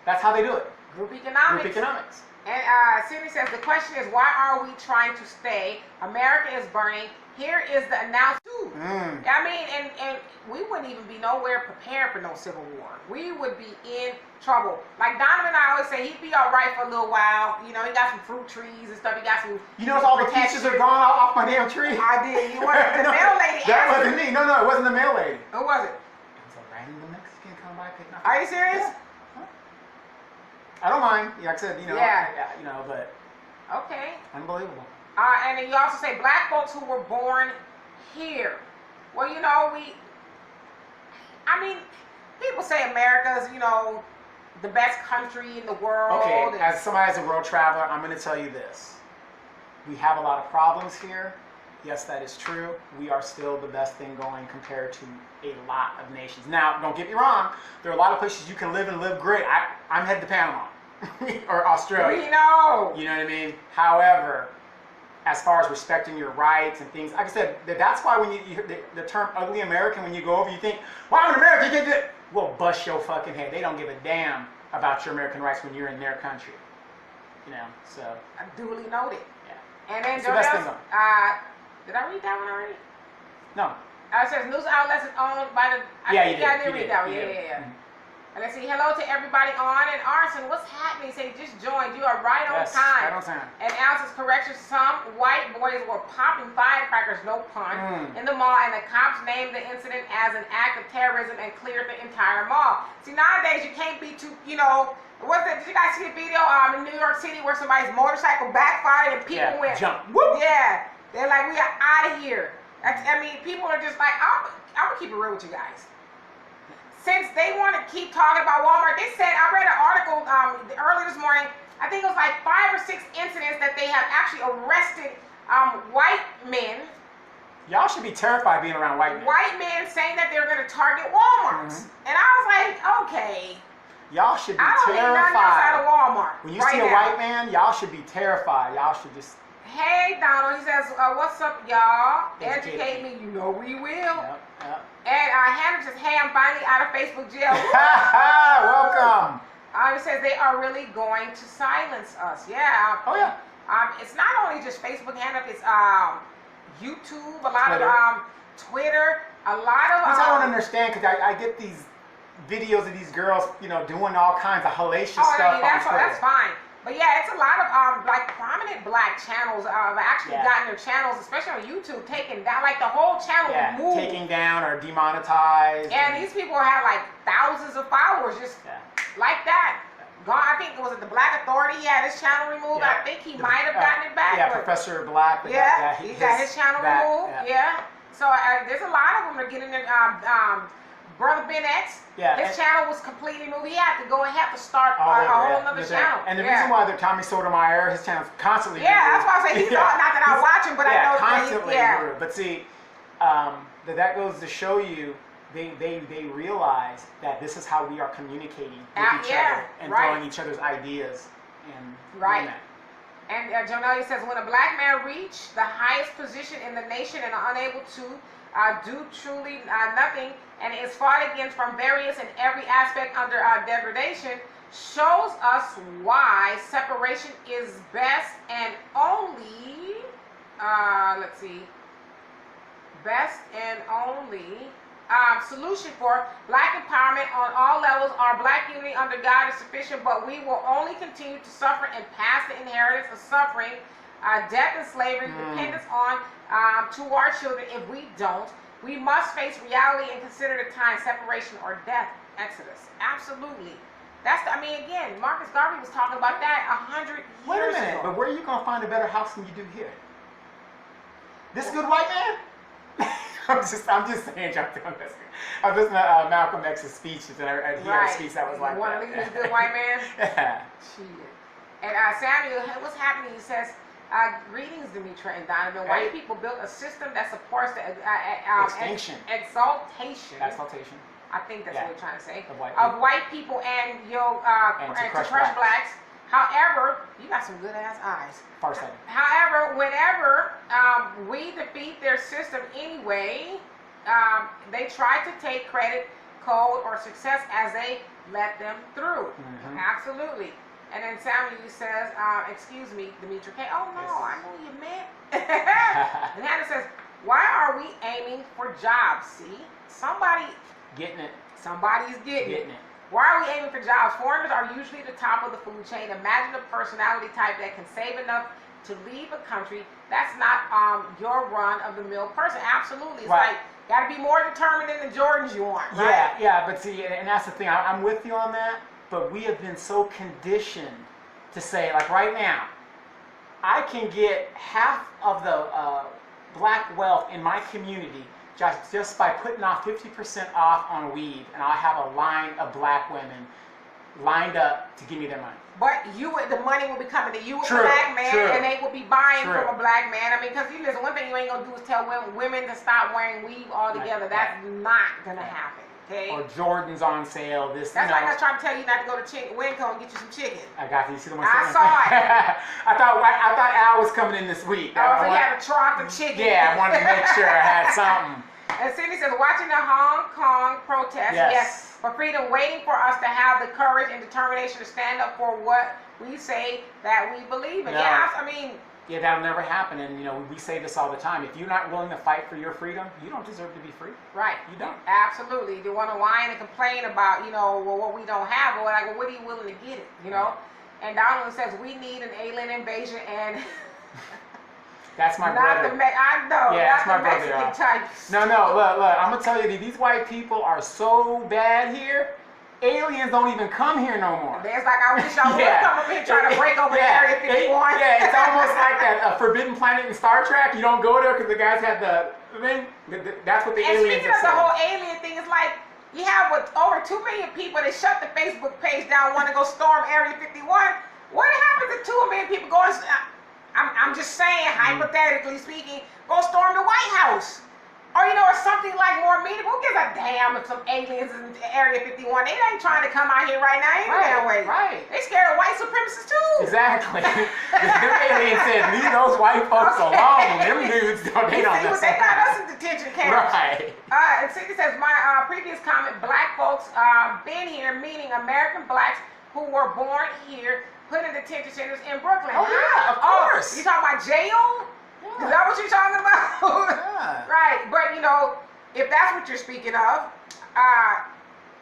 That's how they do it. Group economics. Group economics. And Sydney says, the question is, why are we trying to stay? America is burning. Here is the announcement. I mean, and we wouldn't even be nowhere prepared for no civil war. We would be in trouble. Like Donovan, I always say, he'd be all right for a little while. You know, he got some fruit trees and stuff. He got some. You notice all the peaches are gone off my damn tree? I did. You wanted the mail lady. That wasn't me. No, it wasn't the mail lady. Who was it? It was a random Mexican come by picking up. Are you serious? Yeah. I don't mind. Like I said, you know. Yeah. You know, but. Okay. Unbelievable. And then you also say black folks who were born here. Well, you know, I mean, people say America's, you know, the best country in the world. Okay, as somebody as a world traveler, I'm going to tell you this. We have a lot of problems here. Yes, that is true. We are still the best thing going compared to a lot of nations. Now, don't get me wrong. There are a lot of places you can live and live great. I'm headed to Panama or Australia. We know. You know what I mean? However, as far as respecting your rights and things, like I said, that's why when you hear the term ugly American, when you go over, you think, well, I'm an American, you can't do it. Well, bust your fucking head. They don't give a damn about your American rights when you're in their country. You know, so. Duly noted. Yeah. And then It's the best thing did I read that one already? No. It says news outlets is owned by the. Yeah, you did. I did read that one. Yeah. Mm-hmm. And let's see, hello to everybody on. And Arson, what's happening? Say, just joined. You are right on time. Right on time. And Alice's correction, some white boys were popping firecrackers, no pun, in the mall, and the cops named the incident as an act of terrorism and cleared the entire mall. See, nowadays you can't be too, you know, did you guys see a video in New York City where somebody's motorcycle backfired and people went, jump. Whoop. Yeah. They're like, we are out of here. I mean, people are just like, I'm going to keep it real with you guys. Since they want to keep talking about Walmart, they said, I read an article early this morning, I think it was like 5 or 6 incidents that they have actually arrested white men. Y'all should be terrified being around white men. White men saying that they're going to target Walmarts. And I was like, okay. Y'all should be terrified. I don't need nothing outside of Walmart. When you see a white man, y'all should be terrified. Y'all should just... Hey, Donald, he says, what's up, y'all? Educate me. You know we will. Yep. And Hannah says, hey, I'm finally out of Facebook jail. Welcome. It says they are really going to silence us. Yeah. Oh, yeah. It's not only just Facebook, Hannah. It's YouTube, a lot of Twitter, a lot of... I don't understand, because I get these videos of these girls, you know, doing all kinds of hellacious stuff on Twitter. That's fine. But yeah, it's a lot of like prominent black channels have actually gotten their channels, especially on YouTube, taken down. Like the whole channel moved. Taking down or demonetized. And these people have like thousands of followers just like that. Gone. I think, was it the Black Authority? He had his channel removed. I think he might have gotten it back. Yeah, Professor Black. He got his channel removed. Yeah. So there's a lot of them that are getting their Brother Ben X, his channel was completely moved. He had to go and have to start a whole other channel. And the reason why they're Tommy Sotomayor, his channel's constantly that's why I say he's not that I watch him, but I know constantly But see, that goes to show you they realize that this is how we are communicating with each other and throwing each other's ideas and doing that. And Jonelle says, when a black man reached the highest position in the nation and are unable to do truly nothing and is fought against from various and every aspect under degradation, shows us why separation is best and only, best and only solution for black empowerment on all levels. Our black unity under God is sufficient, but we will only continue to suffer and pass the inheritance of suffering, death and slavery, dependence on to our children if we don't. We must face reality and consider the time, separation or death, Exodus. Absolutely. Again, Marcus Garvey was talking about that 100 years ago. Wait a minute, but where are you going to find a better house than you do here? This good white man? I'm just saying, Jonathan. I was listening to Malcolm X's speeches, and he had a speech that was like that. You want to leave this good white man? Yeah. Shit. And Samuel, what's happening? He says, greetings, Demetra and Donovan. White people built a system that supports the extinction. Exaltation. I think that's what we're trying to say. Of white people and to crush blacks. However, you got some good ass eyes. Farsighted. However, whenever we defeat their system anyway, they try to take credit, code, or success as they let them through. Absolutely. And then Samuel says, excuse me, Demetra K. Oh no, I know you meant. And Hannah says, Why are we aiming for jobs? See, somebody's getting it. Getting it. Why are we aiming for jobs? Foreigners are usually the top of the food chain. Imagine a personality type that can save enough to leave a country. That's not your run-of-the-mill person. Absolutely. It's like, got to be more determined than the Jordans you want, right? Yeah, but see, and that's the thing. I'm with you on that, but we have been so conditioned to say, like right now, I can get half of the black wealth in my community just by putting off 50% off on weed, and I'll have a line of black women lined up to give me their money. But the money will be coming to you as a black man, and they will be buying from a black man. I mean, because you listen, one thing you ain't gonna do is tell women to stop wearing weave altogether. That's not gonna happen. Okay? Or Jordans on sale. That's like I was trying to tell you not to go to Winco and get you some chicken. I got you. You see the one? I saw it. I thought Al was coming in this week. Oh, so you had a trough of chicken. Yeah, I wanted to make sure I had something. And Cindy says, watching the Hong Kong protests, yes, for freedom, waiting for us to have the courage and determination to stand up for what we say that we believe in. Yeah, I mean. Yeah, that'll never happen. And, we say this all the time. If you're not willing to fight for your freedom, you don't deserve to be free. Right. You don't. Absolutely. You want to whine and complain about, what we don't have. But what are you willing to get it, And Donald says, we need an alien invasion and... That's my brother. I know. Yeah, that's my brother. Types. No, look. I'm gonna tell you, these white people are so bad here. Aliens don't even come here no more. It's like, I wish I would come up here trying to break over Area 51. Yeah, it's almost like that forbidden planet in Star Trek. You don't go there because the guys had the thing. That's what the aliens are saying. And speaking of the whole alien thing, it's like you have over 2 million people that shut the Facebook page down, want to go storm Area 51. What happens if 2 million people go? I'm just saying, hypothetically speaking, go storm the White House. Or, or something like more meaningful. Who gives a damn if some aliens in Area 51? They ain't trying to come out here right now anyway. Right. They scared of white supremacists too. Exactly. Them aliens said, leave those white folks alone. Them dudes, they don't mess They got us in detention camps. Right. And Cindy says, my previous comment, black folks been here, meaning American blacks who were born here, put in detention centers in Brooklyn. Oh, yeah, of course. You talking about jail? Yeah. Is that what you're talking about? Yeah. Right, but if that's what you're speaking of,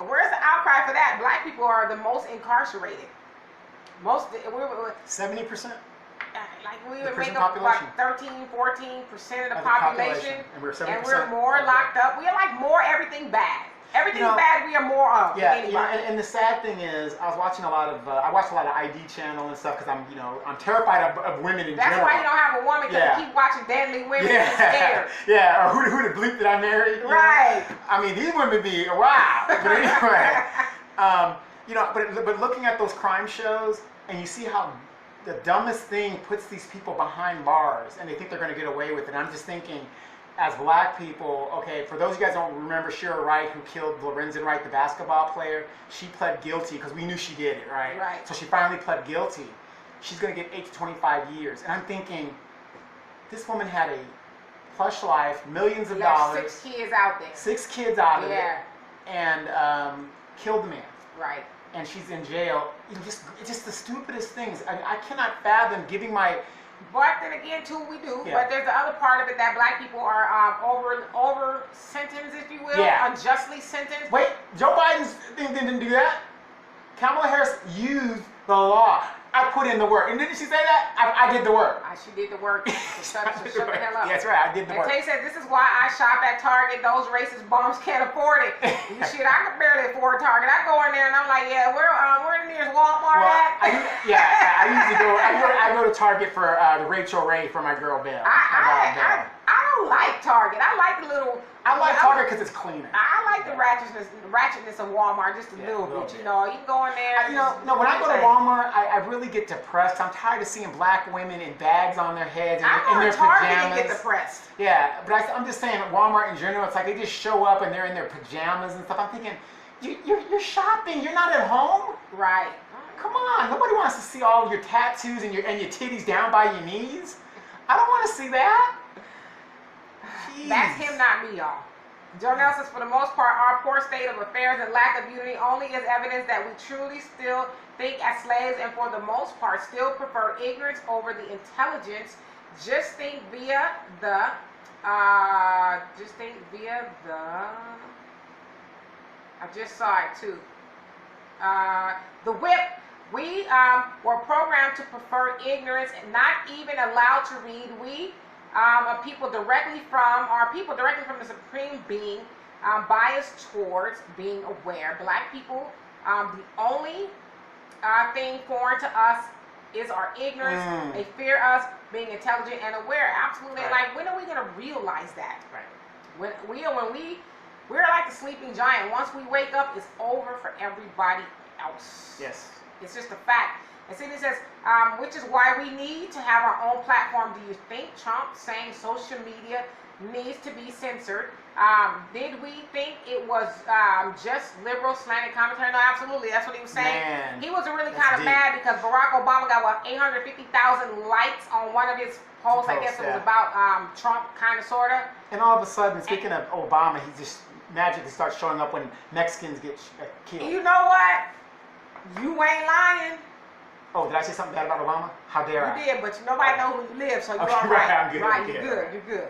where's the outcry for that? Black people are the most incarcerated. 70%. Like we would make up like 13, 14% of the population, and we're more locked up. We're like more everything bad. Everything bad we are more of. Yeah, and the sad thing is, I watch a lot of ID channel and stuff because I'm terrified of women in general. That's why you don't have a woman, because you keep watching Deadly Women and scared. Yeah, or who the bleep did I marry? Right. I mean, these women be wow. But anyway, but looking at those crime shows and you see how the dumbest thing puts these people behind bars and they think they're going to get away with it. I'm just thinking, as black people, okay, for those of you guys who don't remember Shira Wright, who killed Lorenzen Wright, the basketball player, she pled guilty because we knew she did it, right? Right. So she finally pled guilty. She's going to get 8 to 25 years. And I'm thinking, this woman had a plush life, millions of dollars. 6 kids out there. 6 kids out of it. And killed the man. Right. And she's in jail. Just the stupidest things. I cannot fathom giving my... But then again, too, we do. Yeah. But there's the other part of it that black people are over sentenced, if you will, unjustly sentenced. Wait, Joe Biden didn't do that. Kamala Harris used the law. I put in the work. And didn't she say that? I did the work. She did the work. Shut the hell up. That's right, I did the work. And Tay said, this is why I shop at Target. Those racist bums can't afford it. Shit, I can barely afford Target. I go in there and I'm like, yeah, where the nearest Walmart at? I usually go to Target for the Rachel Ray for my girl Belle. I don't like Target. I like the little... I like Target because it's cleaner. I like the ratchetness of Walmart just a little bit. You can go in there. When I go to Walmart, I really get depressed. I'm tired of seeing black women in bags on their heads and in their Target pajamas. And get depressed. Yeah, but I'm just saying, Walmart in general, it's like they just show up and they're in their pajamas and stuff. I'm thinking, you're shopping. You're not at home. Right. Come on. Nobody wants to see all your tattoos and your titties down by your knees. I don't want to see that. Jeez. That's him, not me, y'all. Jonelle says, for the most part, our poor state of affairs and lack of unity only is evidence that we truly still think as slaves and for the most part still prefer ignorance over the intelligence. Just think via the Just think via the. I just saw it too. The whip. We were programmed to prefer ignorance and not even allowed to read. We are people directly from the supreme being, biased towards being aware. Black people, the only thing foreign to us is our ignorance. They fear us being intelligent and aware. Absolutely. Right. Like, when are we going to realize that? Right. We're like the sleeping giant. Once we wake up, it's over for everybody else. Yes. It's just a fact. And Cindy says, which is why we need to have our own platform. Do you think Trump saying social media needs to be censored? Did we think it was just liberal slanted commentary? No, absolutely. That's what he was saying. Man, he was really kind of mad because Barack Obama got, 850,000 likes on one of his posts. I guess it was about Trump, kind of, sort of. And all of a sudden, speaking of Obama, he just magically starts showing up when Mexicans get killed. You know what? You ain't lying. Oh, did I say something bad about Obama? How dare I? You did, but nobody knows where you live, so you're Okay, all right. I'm good, Right, I'm good. you're good.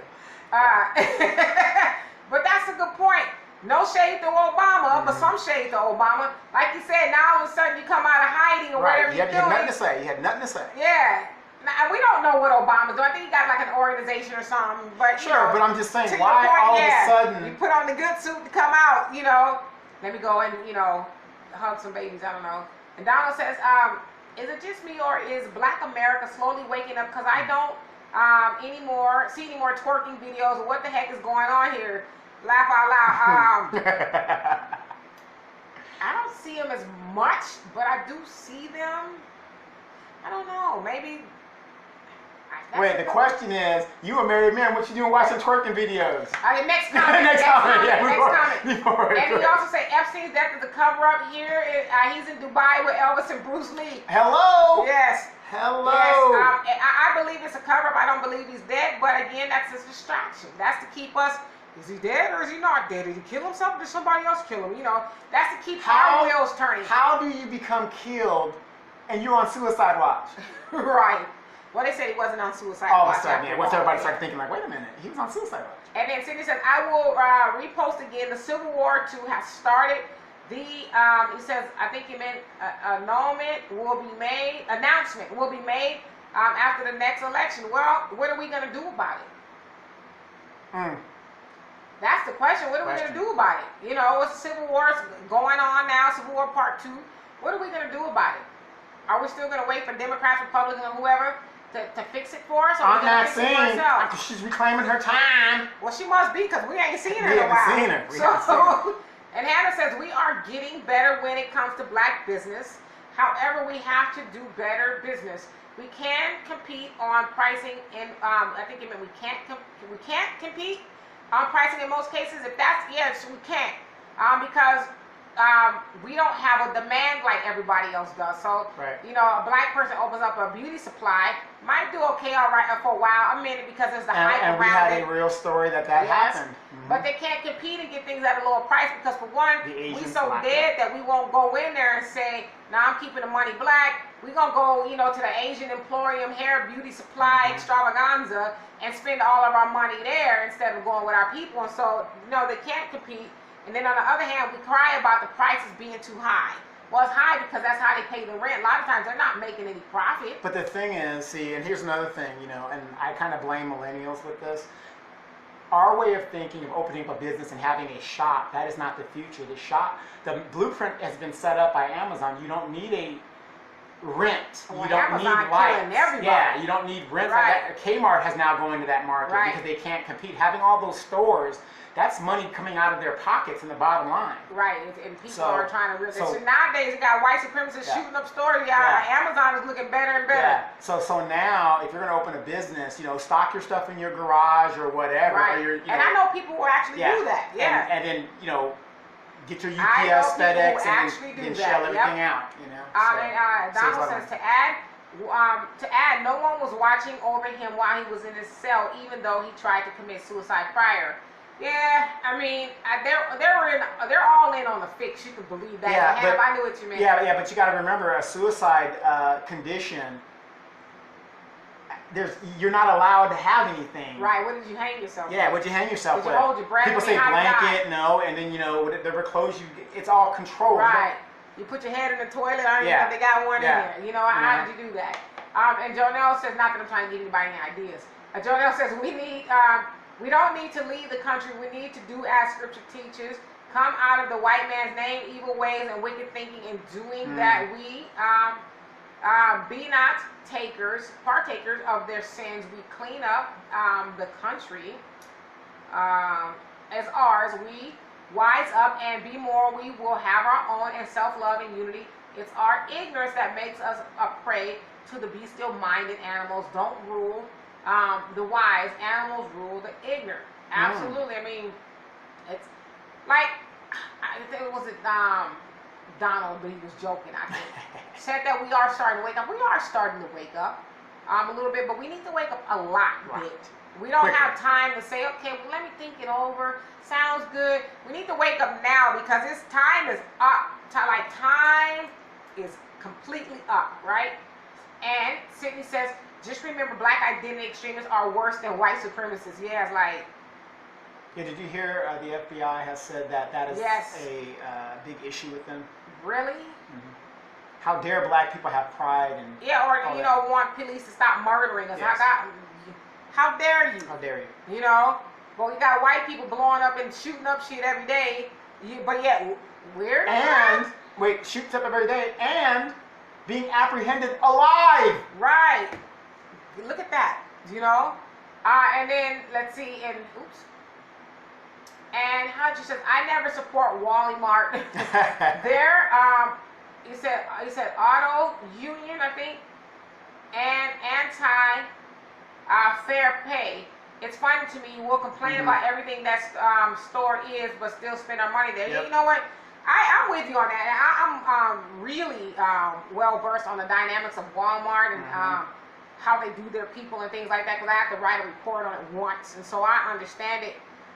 But that's a good point. No shade to Obama, but some shade to Obama. Like you said, now all of a sudden you come out of hiding or whatever You you're had doing. nothing to say. You had nothing to say. Yeah. Now, we don't know what Obama's doing. I think he got like an organization or something. But Sure, but I'm just saying, to why your point, all of a sudden? you put on the good suit to come out, let me go and, hug some babies, I don't know. And Donald says, is it just me or is Black America slowly waking up? Because I don't see any more twerking videos. What the heck is going on here? Laugh out loud. I don't see them as much, but I do see them. I don't know. Maybe. Wait, the question is, you a married man, what you doing watching twerking videos? Next comment. Next comment. And he also said Epstein's death is a cover-up here. He's in Dubai with Elvis and Bruce Lee. Hello? Yes. Hello? Yes. I believe it's a cover-up. I don't believe he's dead. But again, that's his distraction. That's to keep us. Is he dead or is he not dead? Did he kill himself or did somebody else kill him? That's to keep our wheels turning. How do you become killed and you're on suicide watch? Right. Well, they said he wasn't on suicide all watch. All of a sudden, yeah. Once everybody started thinking, like, wait a minute, he was on suicide watch. And then Cindy says, I will repost again. The Civil War II has started. He says, I think he meant announcement will be made after the next election. Well, what are we going to do about it? That's the question. What are we going to do about it? It's Civil War going on now, Civil War Part 2. What are we going to do about it? Are we still going to wait for Democrats, Republicans, or whoever to fix it for us? Or I'm not seeing. She's reclaiming her time. Well, she must be because we ain't seen her in a while. We haven't seen her. And Hannah says, we are getting better when it comes to Black business. However, we have to do better business. We can compete on pricing, and I think it meant we can't compete on pricing in most cases. If that's, yes, we can't. Because we don't have a demand like everybody else does. So, a Black person opens up a beauty supply, might do okay, all right, for a while, a minute, because there's the hype around it. And we had a real story that happened. But they can't compete and get things at a lower price because, for one, we so dead that we won't go in there and say, "No, I'm keeping the money Black." We're gonna go, to the Asian Emporium hair beauty supply extravaganza and spend all of our money there instead of going with our people. And so, they can't compete. And then on the other hand, we cry about the prices being too high. Well, it's high because that's how they pay the rent. A lot of times they're not making any profit. But the thing is, see, and here's another thing, and I kind of blame millennials with this. Our way of thinking of opening up a business and having a shop, that is not the future. The blueprint has been set up by Amazon. You don't need a rent. Well, you don't Amazon need lights. killing everybody. Yeah, you don't need rent. Right. Kmart has now gone into that market because they can't compete. Having all those stores, that's money coming out of their pockets in the bottom line. Right, and people are trying to so nowadays you got white supremacists shooting up stores. Amazon is looking better and better. Yeah. So now, if you're going to open a business, stock your stuff in your garage or whatever. Right. Or and I know people will actually do that. Yeah. And then get your UPS, FedEx, and shell everything out. Donald says to add, no one was watching over him while he was in his cell, even though he tried to commit suicide prior. Yeah, I mean, they're all in on the fix. You can believe that. Yeah, I knew what you meant. Yeah, but you got to remember, a suicide condition you're not allowed to have anything. Right. What did you hang yourself? Yeah. with? What'd you hang yourself Did with? you hold your breath? People say blanket, no, and then whatever clothes it's all controlled. Right. You put your head in the toilet. I don't even know if they got one in there. You know, how did you do that? And Jonelle says, not that I'm trying to give anybody any ideas. Jonelle says we don't need to leave the country. We need to do as Scripture teaches. Come out of the white man's name, evil ways, and wicked thinking, and doing that we be not partakers of their sins. We clean up the country as ours. We wise up and be more. We will have our own and self-love and unity. It's our ignorance that makes us a prey to the bestial-minded animals. Don't rule the wise. Animals rule the ignorant. Absolutely. I mean, it's like, I think it was Donald, but he was joking, I think. Said that we are starting to wake up. We are starting to wake up a little bit, but we need to wake up a lot bit. We don't have time to say, okay, well, let me think it over. Sounds good. We need to wake up now because time is up. Time is completely up, right? And Sydney says, just remember, black identity extremists are worse than white supremacists. Yeah, it's like. Yeah, did you hear the FBI has said that is a big issue with them? Really? Mm-hmm. How dare black people have pride and want police to stop murdering us? Yes. How dare you? How dare you? You know, well, you got white people blowing up and shooting up shit every day, but yet we're shoots up every day and being apprehended alive. Right. Look at that. You know, and then let's see, and And Hodge says, I never support Wally Mart. He said auto union, I think, and anti fair pay. It's funny to me. We'll complain about everything that store is, but still spend our money there. Yep. You know what? I'm with you on that. I'm really well versed on the dynamics of Walmart and how they do their people and things like that. Because I have to write a report on it once, and so I understand it.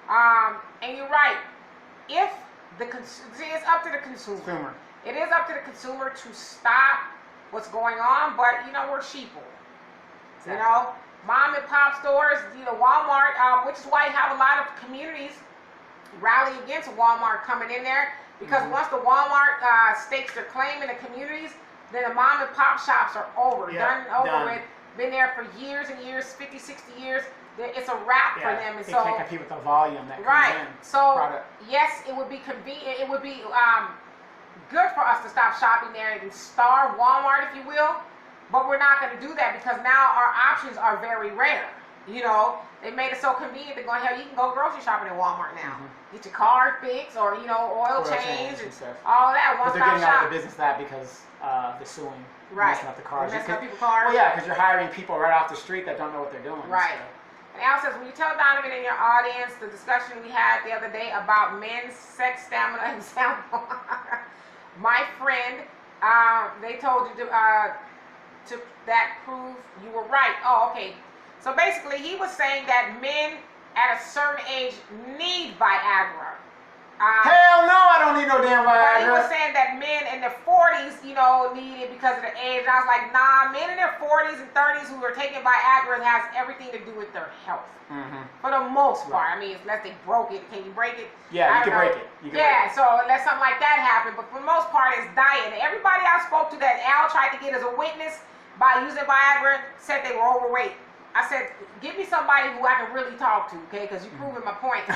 And you're right. If it's up to the consumer. It is up to the consumer to stop what's going on, but we're sheeple. Exactly. Mom and pop stores, Walmart, which is why you have a lot of communities rally against Walmart coming in there, because once the Walmart stakes their claim in the communities, then the mom and pop shops are over, done with, been there for years and years, 50, 60 years. It's a wrap for them, and they can't compete with the volume that comes in. So product. yes, it would be convenient. It would be good for us to stop shopping there and starve Walmart, if you will. But we're not going to do that because now our options are very rare. They made it so convenient to go ahead. You can go grocery shopping at Walmart now. Get your car fixed, or oil change and all of that. But they're getting out of the business because they're suing, messing up the cars. Messing up people's cars. Well, yeah, because you're hiring people right off the street that don't know what they're doing. Right. So. And Al says, when you tell Donovan in your audience the discussion we had the other day about men's sex stamina example, my friend, they told you to that prove you were right. Oh, okay. So basically, he was saying that men at a certain age need Viagra. Hell no, I don't need no damn Viagra. But he was saying that men in their 40s, need it because of the age. And I was like, nah, men in their 40s and 30s who are taking Viagra has everything to do with their health. For the most part. I mean, unless they broke it. Can you break it? Yeah, you can break it. So unless something like that happened. But for the most part, it's diet. And everybody I spoke to that Al tried to get as a witness by using Viagra said they were overweight. I said, give me somebody who I can really talk to, okay? Because you're proving my point.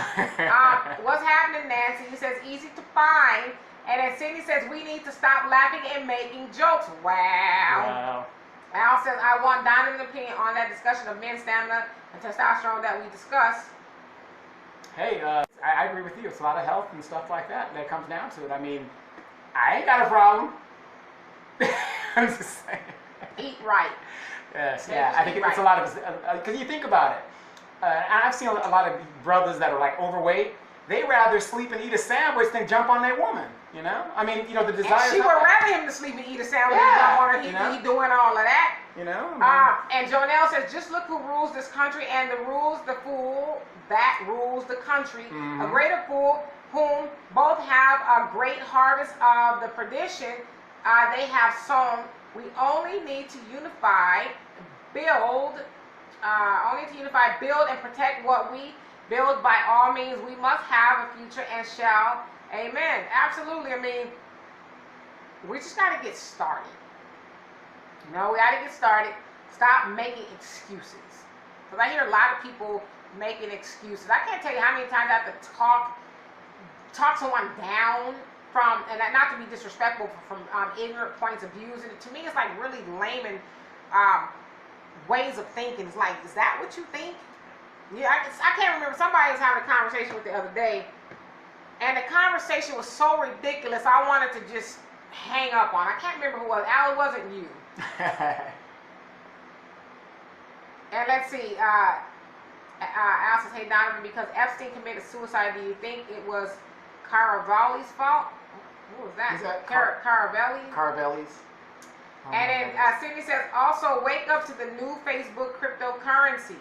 What's happening, Nancy? He says, easy to find. And then Cindy says, we need to stop laughing and making jokes. Wow. Al says, I want Donovan's opinion on that discussion of men's stamina and testosterone that we discussed. Hey, I agree with you. It's a lot of health and stuff like that comes down to it. I mean, I ain't got a problem. I'm just saying. Eat right. Yes, I think it's a lot of, because you think about it, and I've seen a lot of brothers that are like overweight. They rather sleep and eat a sandwich than jump on their woman. I mean, the desire. And she would rather him to sleep and eat a sandwich than jump on her. He doing all of that. And Jonelle says, just look who rules this country, and the fool that rules the country. A greater fool whom both have a great harvest of the perdition they have sown. We only need to unify, build Only to unify, build, and protect what we build by all means. We must have a future and shall. Amen. Absolutely. I mean, we just got to get started. We got to get started. Stop making excuses. Because I hear a lot of people making excuses. I can't tell you how many times I have to talk someone down from, and not to be disrespectful, from ignorant points of views. And to me, it's like really layman ways of thinking. It's like, is that what you think? Yeah, I can't remember. Somebody was having a conversation with the other day, and the conversation was so ridiculous, I wanted to just hang up on. I can't remember who it was. Al, it wasn't you. And let's see. Al says, hey, Donovan, because Epstein committed suicide, do you think it was Caravelli's fault? Who was that? Is that Caravelli? Caravelli's. And then Sydney says, also wake up to the new Facebook cryptocurrency.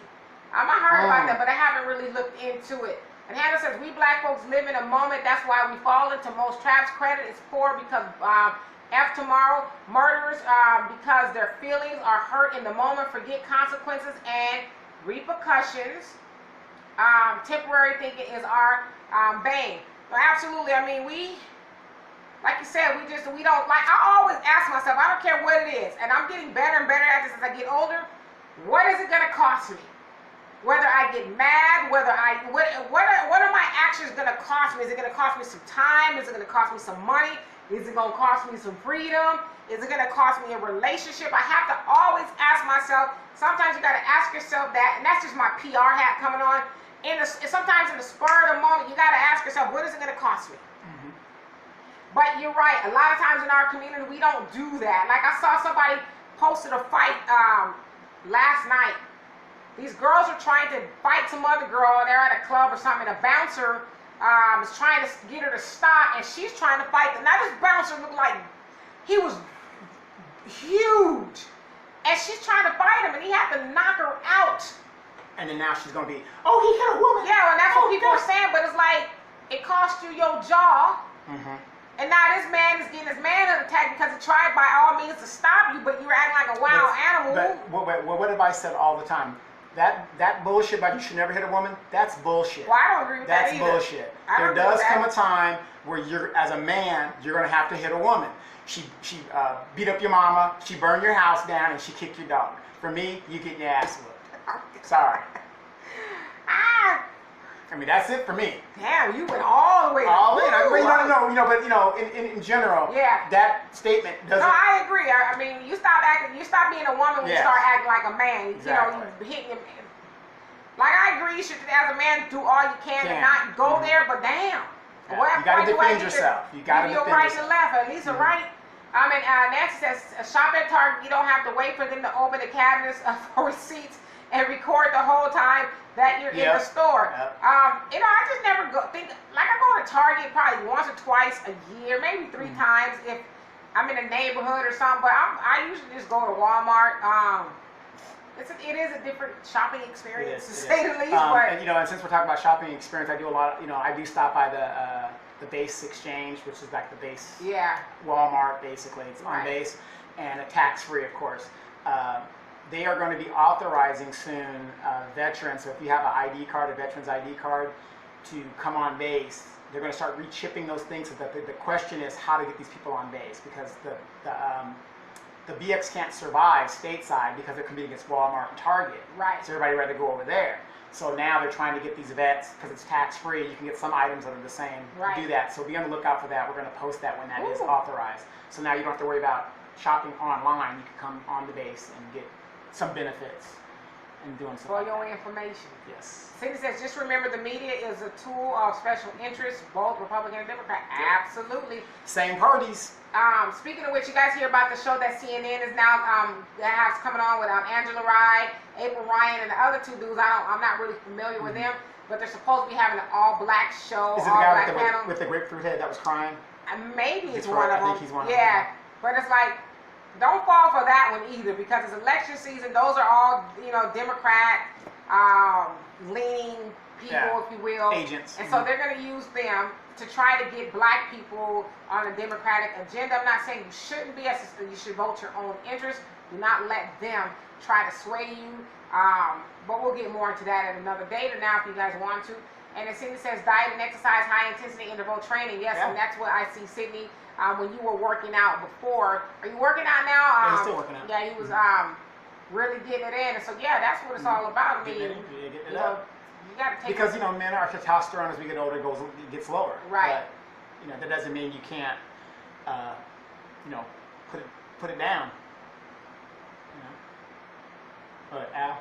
I heard about that, but I haven't really looked into it. And Hannah says, we black folks live in a moment. That's why we fall into most traps. Credit is poor because F tomorrow. Murderers because their feelings are hurt in the moment. Forget consequences and repercussions. Temporary thinking is our bane. So absolutely. I mean, like you said, we don't like. I always ask myself, I don't care what it is, and I'm getting better and better at this as I get older. What is it going to cost me? Whether I get mad, what are my actions going to cost me? Is it going to cost me some time? Is it going to cost me some money? Is it going to cost me some freedom? Is it going to cost me a relationship? I have to always ask myself. Sometimes you got to ask yourself that, and that's just my PR hat coming on. Sometimes in the spur of the moment, you got to ask yourself, what is it going to cost me? Mm-hmm. But you're right. A lot of times in our community, we don't do that. Like I saw somebody posted a fight last night. These girls are trying to fight some other girl. They're at a club or something. And a bouncer is trying to get her to stop, and she's trying to fight them. Now this bouncer looked like he was huge, and she's trying to fight him, and he had to knock her out. And then now she's gonna be, oh, he hit a woman. Yeah, and that's what people are saying. But it's like it cost you your jaw. Mm-hmm. And now this man is getting his manhood attacked because he tried by all means to stop you, but you were acting like a wild animal. But what have I said all the time? That bullshit about you should never hit a woman, that's bullshit. Well, I don't agree with that either. That's bullshit. There does come a time where as a man, you're going to have to hit a woman. She beat up your mama, she burned your house down, and she kicked your dog. For me, you get your ass whipped. Sorry. I mean, that's it for me. Damn, you went all the way. All in. But in general, yeah, that statement doesn't. No, I agree. I mean, you stop being a woman when you start acting like a man. Exactly. You hitting him. Like I agree, you should, as a man, do all you can to not go there. But damn, you gotta defend yourself. You gotta defend yourself. Right and left, at least a right. I mean, Nancy says, shop at Target. You don't have to wait for them to open the cabinets for receipts and record the whole time that you're in the store. Yep. I just never think, like I go to Target probably once or twice a year, maybe 3 times if I'm in a neighborhood or something, but I usually just go to Walmart. It is a different shopping experience, to say the least. And since we're talking about shopping experience, I do a lot, I do stop by the Base Exchange, which is like the base Walmart, basically. It's on base, and a tax-free, of course. They are going to be authorizing soon veterans, so if you have an ID card, a veteran's ID card, to come on base. They're going to start re-chipping those things, so that the question is how to get these people on base, because the BX can't survive stateside because they're competing against Walmart and Target. Right. So everybody rather go over there. So now they're trying to get these vets, because it's tax-free, you can get some items that are the same. Right. Do that. So be on the lookout for that. We're going to post that when that is authorized. So now you don't have to worry about shopping online. You can come on the base and get some benefits and doing something. For your information. Yes. Cindy says, just remember the media is a tool of special interest, both Republican and Democrat. Absolutely. Same parties. Speaking of which, you guys hear about the show that CNN is now has coming on with Angela Rye, April Ryan, and the other 2 dudes. I'm not really familiar with them, but they're supposed to be having an all-black show. Is it the guy with the grapefruit head that was crying? Maybe it's one of them. I think he's one of them. Yeah, but it's like, don't fall for that one either, because it's election season. Those are all, Democrat leaning people, if you will. Agents. And so they're going to use them to try to get black people on a Democratic agenda. I'm not saying you shouldn't be, you should vote your own interest. Do not let them try to sway you But we'll get more into that at another date or now if you guys want to. And then Sydney says diet and exercise, high intensity interval training. Yes, Yeah. and that's what I see Sydney when you were working out before. Are you working out now? Yeah, he's still working out. Yeah, he was really getting it in. And so yeah, that's what it's all about. I mean, Getting it you up. gotta take Because men, our testosterone as we get older gets lower. Right. But that doesn't mean you can't put it down. But Al.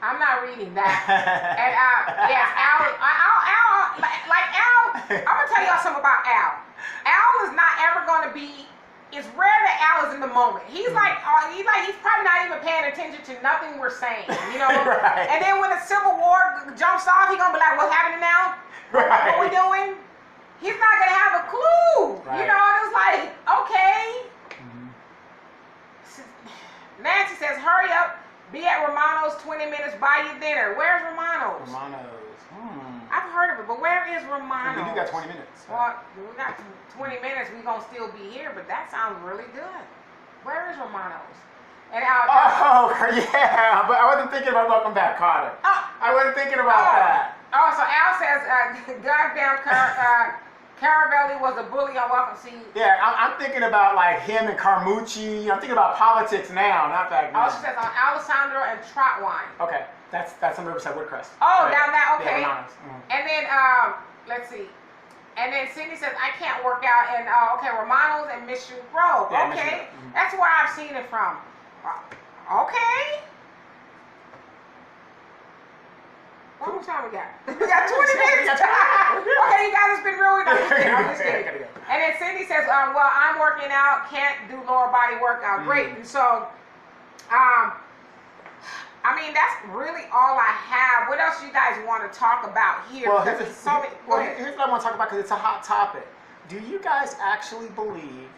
I'm not reading that. And yes, Al, like Al, I'm gonna tell y'all something about Al. Al is not ever gonna be. It's rare that Al is in the moment. He's he's probably not even paying attention to nothing we're saying, Right. And then when the Civil War jumps off, he's gonna be like, "What's happening now? Right. What we doing?" He's not gonna have a clue. Right. And it's like, okay. Nancy says, "Hurry up. Be at Romano's 20 minutes, buy you dinner." Where's Romano's? Romano's. I've heard of it, but where is Romano's? We do got 20 minutes. Well, we got 20 minutes. We're going to still be here, but that sounds really good. Where is Romano's? And yeah, but I wasn't thinking about Welcome Back, Carter. I wasn't thinking about that. Oh, so Al says, goddamn Caravelli was a bully on Welcome. See. Yeah, I'm thinking about like him and Carmucci. I'm thinking about politics now, not back then. Oh, she says on Alessandro and Trotwine. Okay, that's on Riverside Woodcrest. Oh, down that, okay. Yeah, and then, let's see. And then Cindy says, I can't work out. And, okay, Romano's and Mission Grove. Yeah, okay. Mission Grove. That's where I've seen it from. Okay. How much time we got? We got 20 minutes. Okay, you guys, it's been real. I'm just kidding. And then Cindy says, well, I'm working out, can't do lower body workout. Great. And so, I mean, that's really all I have. What else you guys want to talk about here? Well, Here's what I want to talk about because it's a hot topic. Do you guys actually believe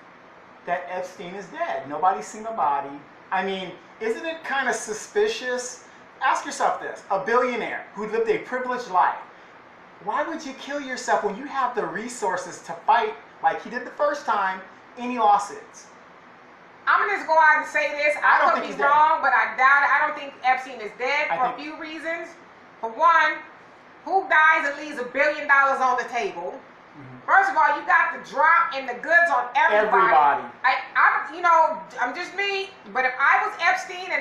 that Epstein is dead? Nobody's seen the body. I mean, isn't it kind of suspicious? Ask yourself this. A billionaire who lived a privileged life. Why would you kill yourself when you have the resources to fight like he did the first time any lawsuits? I'm going to just go out and say this. I could be wrong, but I doubt it. I don't think Epstein is dead for a few reasons. For one, who dies and leaves $1 billion on the table? First of all, you got the drop in the goods on everybody. I'm just me, but if I was Epstein and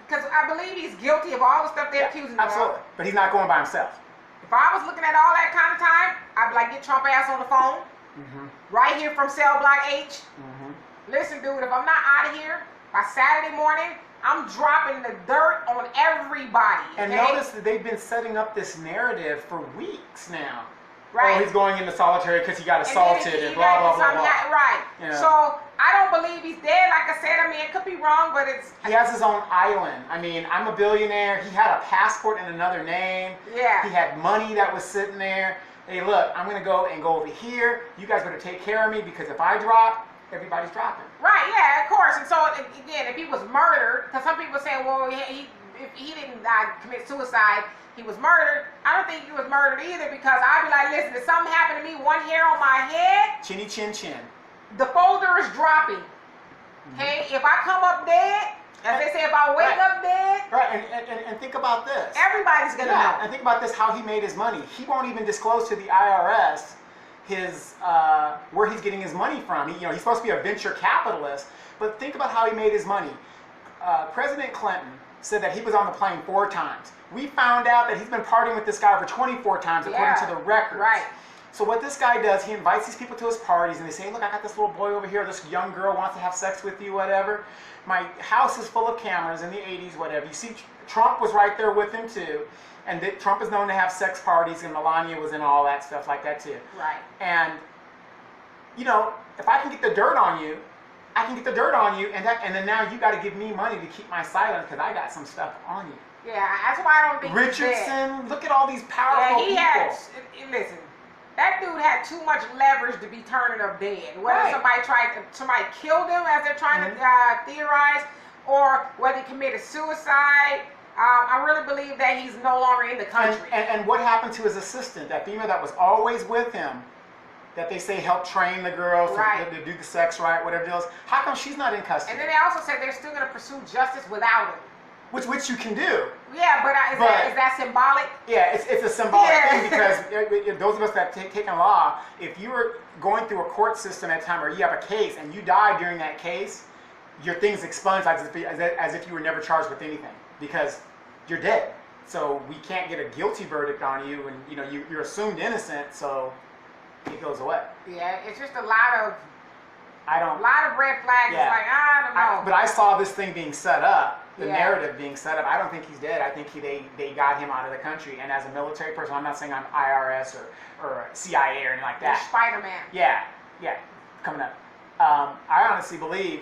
because I believe he's guilty of all the stuff they're accusing him of. Absolutely. But he's not going by himself. If I was looking at all that kind of time, I'd be like, get Trump ass on the phone. Right here from Cell Block H. Listen, dude, if I'm not out of here by Saturday morning, I'm dropping the dirt on everybody. And notice that they've been setting up this narrative for weeks now. Right. Oh, he's going into solitary because he got assaulted and blah, blah, blah, blah. Right. So I don't believe he's dead. Like I said, I mean, it could be wrong, but he has his own island. I mean, I'm a billionaire. He had a passport in another name. Yeah. He had money that was sitting there. Hey, look, I'm going to go over here. You guys better take care of me because if I drop, everybody's dropping. Right, yeah, of course. And so, again, if he was murdered, because some people say, well, if he didn't commit suicide, he was murdered. I don't think he was murdered either because I'd be like, listen, if something happened to me, one hair on my head. Chinny chin chin. The folder is dropping. Okay? If I come up dead, as they say, if I wake up dead. Right, and think about this. Everybody's going to know. And think about this, how he made his money. He won't even disclose to the IRS where he's getting his money from. He's supposed to be a venture capitalist, but think about how he made his money. President Clinton said that he was on the plane 4 times. We found out that he's been partying with this guy over 24 times according to the records. Right. So what this guy does, he invites these people to his parties and they say, look, I got this little boy over here, this young girl wants to have sex with you, whatever. My house is full of cameras in the 80s, whatever. You see, Trump was right there with him too. And Trump is known to have sex parties and Melania was in all that stuff like that too. Right. And, if I can get the dirt on you, I can get the dirt on you, and then now you got to give me money to keep my silence because I got some stuff on you. Yeah, that's why I don't think Richardson, look at all these powerful people. Listen, that dude had too much leverage to be turning up dead. Whether somebody killed him as they're trying to theorize, or whether he committed suicide. I really believe that he's no longer in the country. And what happened to his assistant, that female that was always with him, that they say helped train the girls to do the sex right, whatever it is. How come she's not in custody? And then they also said they're still going to pursue justice without him. which you can do. Yeah, but is that symbolic? Yeah, it's a symbolic thing because those of us that taken law, if you were going through a court system at a time or you have a case and you die during that case, your thing's expunged as if you were never charged with anything because you're dead. So we can't get a guilty verdict on you, and you're assumed innocent, so it goes away. Yeah, it's just a lot of red flags. Yeah. It's like I don't know. But I saw this thing being set up. The narrative being set up. I don't think he's dead. I think they got him out of the country. And as a military person, I'm not saying I'm IRS or CIA or anything like that. Spider-Man. Yeah, coming up. I honestly believe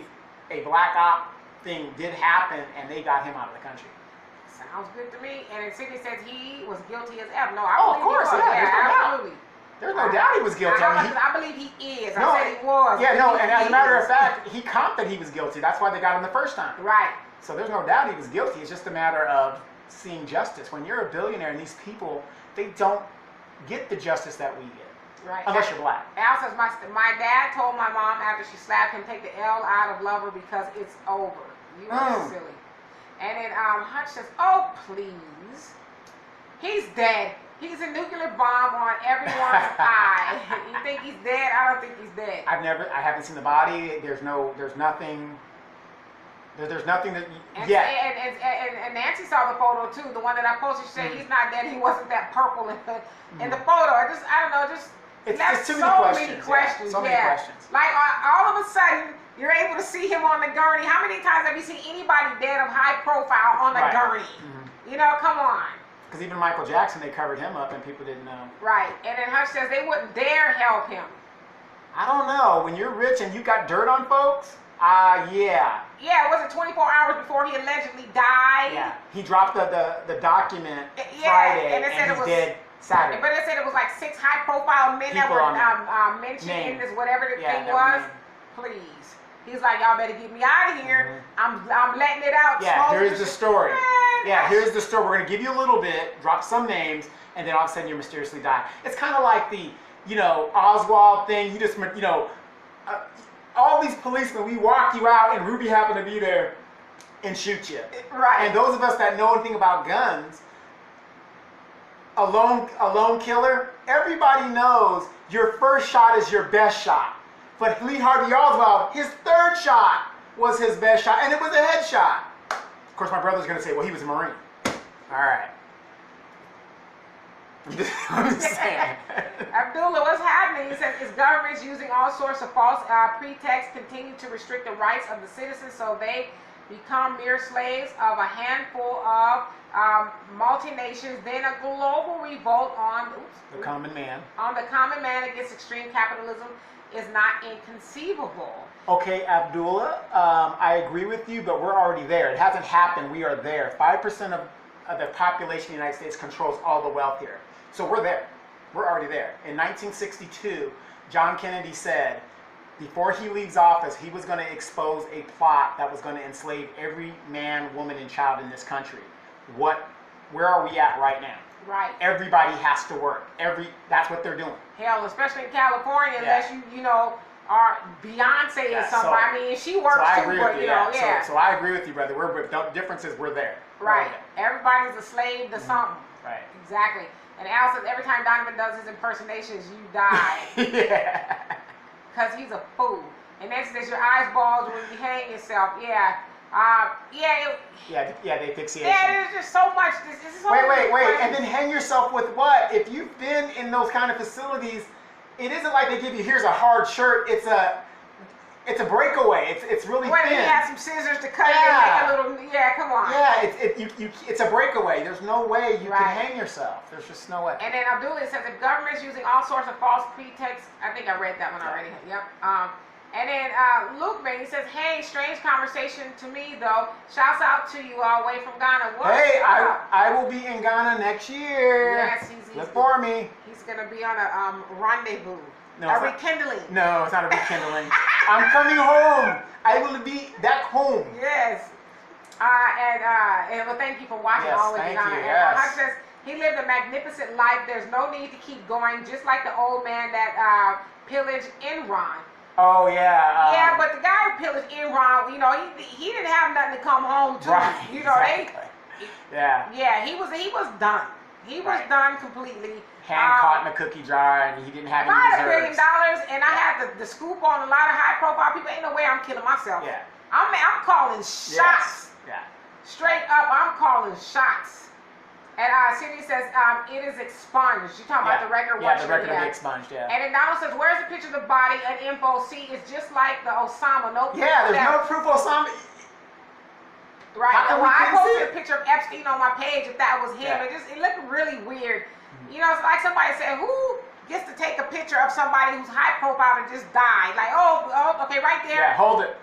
a black op thing did happen, and they got him out of the country. Sounds good to me. And Sydney says he was guilty as ever. No, I of course, he was. yeah, absolutely. There's no doubt he was guilty. I believe he is. I said he was. Yeah, no, and as a matter of fact, he comped that he was guilty. That's why they got him the first time. Right. So there's no doubt he was guilty. It's just a matter of seeing justice. When you're a billionaire and these people, they don't get the justice that we get. Right. Unless you're black. Al says, my dad told my mom after she slapped him, take the L out of lover because it's over. You are silly. And then Hutch says, oh, please. He's dead. He's a nuclear bomb on everyone's eye. You think he's dead? I don't think he's dead. I haven't seen the body. There's nothing. There's nothing that. And Nancy saw the photo too. The one that I posted. She said he's not dead. He wasn't that purple in the photo. I don't know. It's too many questions. So many questions. Like all of a sudden, you're able to see him on the gurney. How many times have you seen anybody dead of high profile on the gurney? Come on. Because even Michael Jackson, they covered him up and people didn't know. Right. And then Hush says they wouldn't dare help him. I don't know. When you're rich and you got dirt on folks, yeah. Yeah, was it 24 hours before he allegedly died? Yeah. He dropped the document Friday and he's dead Saturday. But it said it was like 6 high-profile men that were mentioned in this whatever the thing was. Please. He's like, y'all better get me out of here. I'm letting it out. Yeah, here's the story. Here's the story. We're going to give you a little bit, drop some names, and then all of a sudden you mysteriously die. It's kind of like the, Oswald thing. You just, all these policemen, we walk you out and Ruby happened to be there and shoot you. Right. And those of us that know anything about guns, a lone killer, everybody knows your first shot is your best shot. But Lee Harvey Oswald, his third shot was his best shot, and it was a headshot. Of course, my brother's going to say, well, he was a Marine. All right. I'm just saying. Abdullah, what's happening? He says, is governments using all sorts of false pretexts continue to restrict the rights of the citizens so they become mere slaves of a handful of multinations, then a global revolt on the common man. On the common man against extreme capitalism is not inconceivable. Okay, Abdullah, I agree with you, but we're already there. It hasn't happened. We are there. 5% of the population of the United States controls all the wealth here. So we're there. We're already there. In 1962, John Kennedy said, before he leaves office, he was going to expose a plot that was going to enslave every man, woman, and child in this country. Where are we at right now? Right. Everybody has to work. That's what they're doing. Hell, especially in California, unless you are Beyonce or somebody. I mean, she works too, but So I agree with you, brother. The difference is we're there. Right. Everybody's a slave to something. Right. Exactly. And Al says every time Donovan does his impersonations, you die. Yeah. Because he's a fool. And then says your eyes bulge when you hang yourself. Yeah. They fixation. Yeah, there's just so much. This is wait. And then hang yourself with what? If you've been in those kind of facilities, it isn't like they give you, here's a hard shirt. It's a breakaway. It's really thin. You have some scissors to cut it and make a little, come on. Yeah, it's a breakaway. There's no way you can hang yourself. There's just no way. And then Abdullah says if government's using all sorts of false pretexts, I think I read that one already. Yep. And then Luke Man, he says, hey, strange conversation to me though. Shouts out to you all way from Ghana. I will be in Ghana next year. Yes, look for me. He's gonna be on a rendezvous. No, a rekindling. No, it's not a rekindling. I'm coming home. I will be back home. Yes. And well, thank you for watching all of you. Yes. Huck says he lived a magnificent life. There's no need to keep going. Just like the old man that pillaged Enron. Oh yeah. Yeah, but the guy who pillaged Enron, you know, he didn't have nothing to come home to. Right. You know, Exactly. Yeah. he was done. He was done completely. Hand caught in a cookie jar, and he didn't have If I had any $1 reserves. billion and I had the scoop on a lot of high profile people, ain't no way I'm killing myself. Yeah. I'm calling shots. Yes. Yeah. Straight up, I'm calling shots. And Cindy says it is expunged. You talking about the record? Yeah, the record will be expunged. Yeah. And then Donald says, "Where's the picture of the body and info? See, it's just like the Osama. No proof Yeah, of there's that." no proof Osama. Right. How come Well, we I couldn't see posted it? a picture of Epstein on my page. If that was him, Yeah. it looked really weird. You know, it's like somebody said, "Who gets to take a picture of somebody who's high profile and just died?" Like, oh, okay, right there. Yeah, hold it.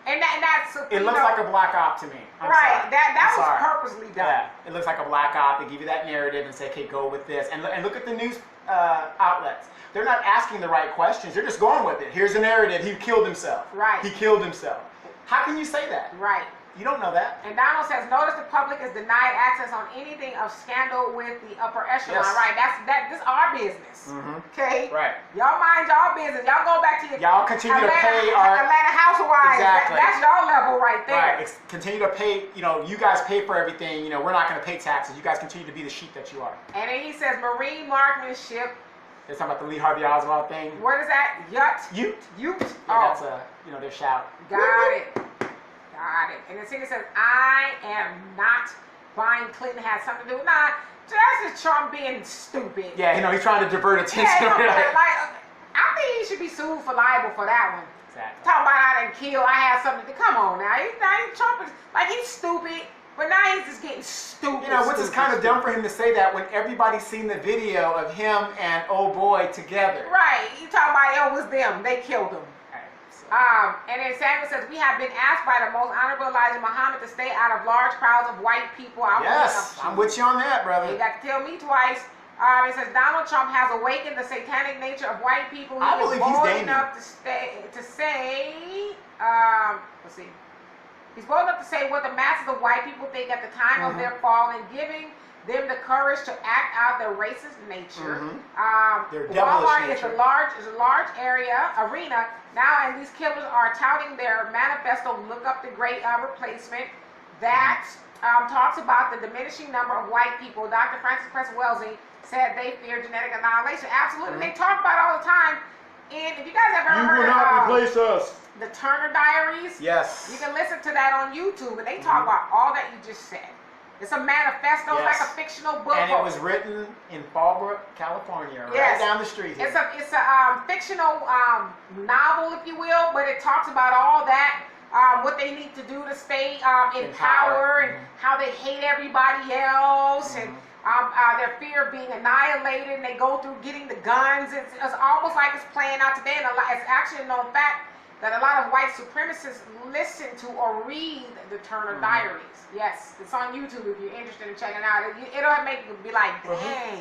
And that's It looks like a black op to me. I'm right. sorry. That I'm was sorry. purposely done. Yeah, it looks like a black op. They give you that narrative and say, "Okay, go with this." And look at the news outlets. They're not asking the right questions. They're just going with it. Here's a narrative. He killed himself. Right. He killed himself. How can you say that? Right. You don't know that. And Donald says, "Notice the public is denied access on anything of scandal with the upper echelon." Yes. Right. This is our business. Mm-hmm. Okay. Right. Y'all mind y'all business. Y'all go back to your Y'all continue to pay our Atlanta housewives. Exactly. That's y'all level right there. right. Continue to pay. You know, you guys pay for everything. You know, we're not going to pay taxes. You guys continue to be the sheep that you are. And then he says, "Marine marksmanship." They're talking about the Lee Harvey Oswald thing. What is that? Ute. Yeah, Oh, that's their shout. got it. Got it. And then Cindy says, "I am not buying Clinton has something to do with." Nah, that's just Trump being stupid. Yeah, you know, he's trying to divert attention. Yeah, I think he should be sued for libel for that one. Exactly. Talking about I done killed, I had something to come on now. Trump is like he's stupid, but now he's just getting stupid. You know, which is kind of dumb for him to say that when everybody's seen the video of him and old boy together. Right. You talking about it was them. They killed him. And then Samuel says, "We have been asked by the most honorable Elijah Muhammad to stay out of large crowds of white people." I'm with you on that, brother. You got to tell me twice. It says Donald Trump has awakened the satanic nature of white people. I believe he's bold dangerous. enough to say, let's see. He's bold enough to say what the masses of white people think at the time of their fall and giving them the courage to act out their racist nature. Their devilish Walmart nature. is a large arena now, and these killers are touting their manifesto, "Look Up the Great Replacement," that talks about the diminishing number of white people. Dr. Francis Cress Wellesley said they fear genetic annihilation. Absolutely, they talk about it all the time. And if you guys have ever heard of us. the Turner Diaries, Yes. you can listen to that on YouTube, and they talk about all that you just said. It's a manifesto, Yes. like a fictional book. And it was written in Fallbrook, California, right down the street here. It's a fictional novel, if you will, but it talks about all that, what they need to do to stay in power, and how they hate everybody else, and their fear of being annihilated, and they go through getting the guns. It's almost like it's playing out today, and it's actually a known fact that a lot of white supremacists listen to or read the Turner Diaries. Yes, it's on YouTube if you're interested in checking it out. It'll make you be like, dang,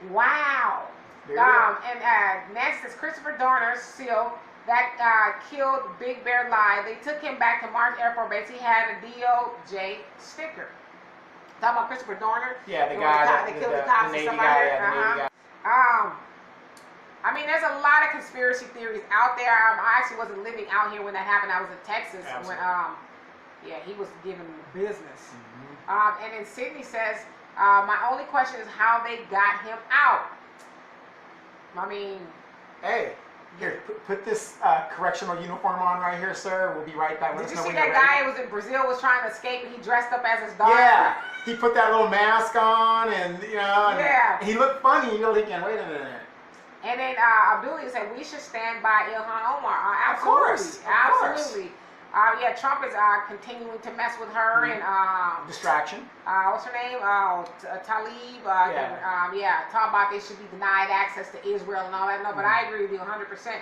wow. And Nancy says Christopher Dorner, SEAL, that killed Big Bear Lie. They took him back to March Air Force Base. He had a DOJ sticker. Talking about Christopher Dorner? Yeah, the guy that killed the cops Navy and stuff guy. like that. I mean, there's a lot of conspiracy theories out there. I actually wasn't living out here when that happened. I was in Texas when, he was giving the business. And then Sydney says, my only question is how they got him out. I mean, hey, here, put this correctional uniform on right here, sir. We'll be right back. Did you see that guy who was in Brazil was trying to escape and he dressed up as his daughter? Yeah, he put that little mask on and, and he looked funny. You're thinking, wait a minute. And then Abdullah said, we should stand by Ilhan Omar. Absolutely. Of course. Trump is continuing to mess with her and distraction. What's her name? Talib. Talking about they should be denied access to Israel and all that. No, but I agree with you 100%.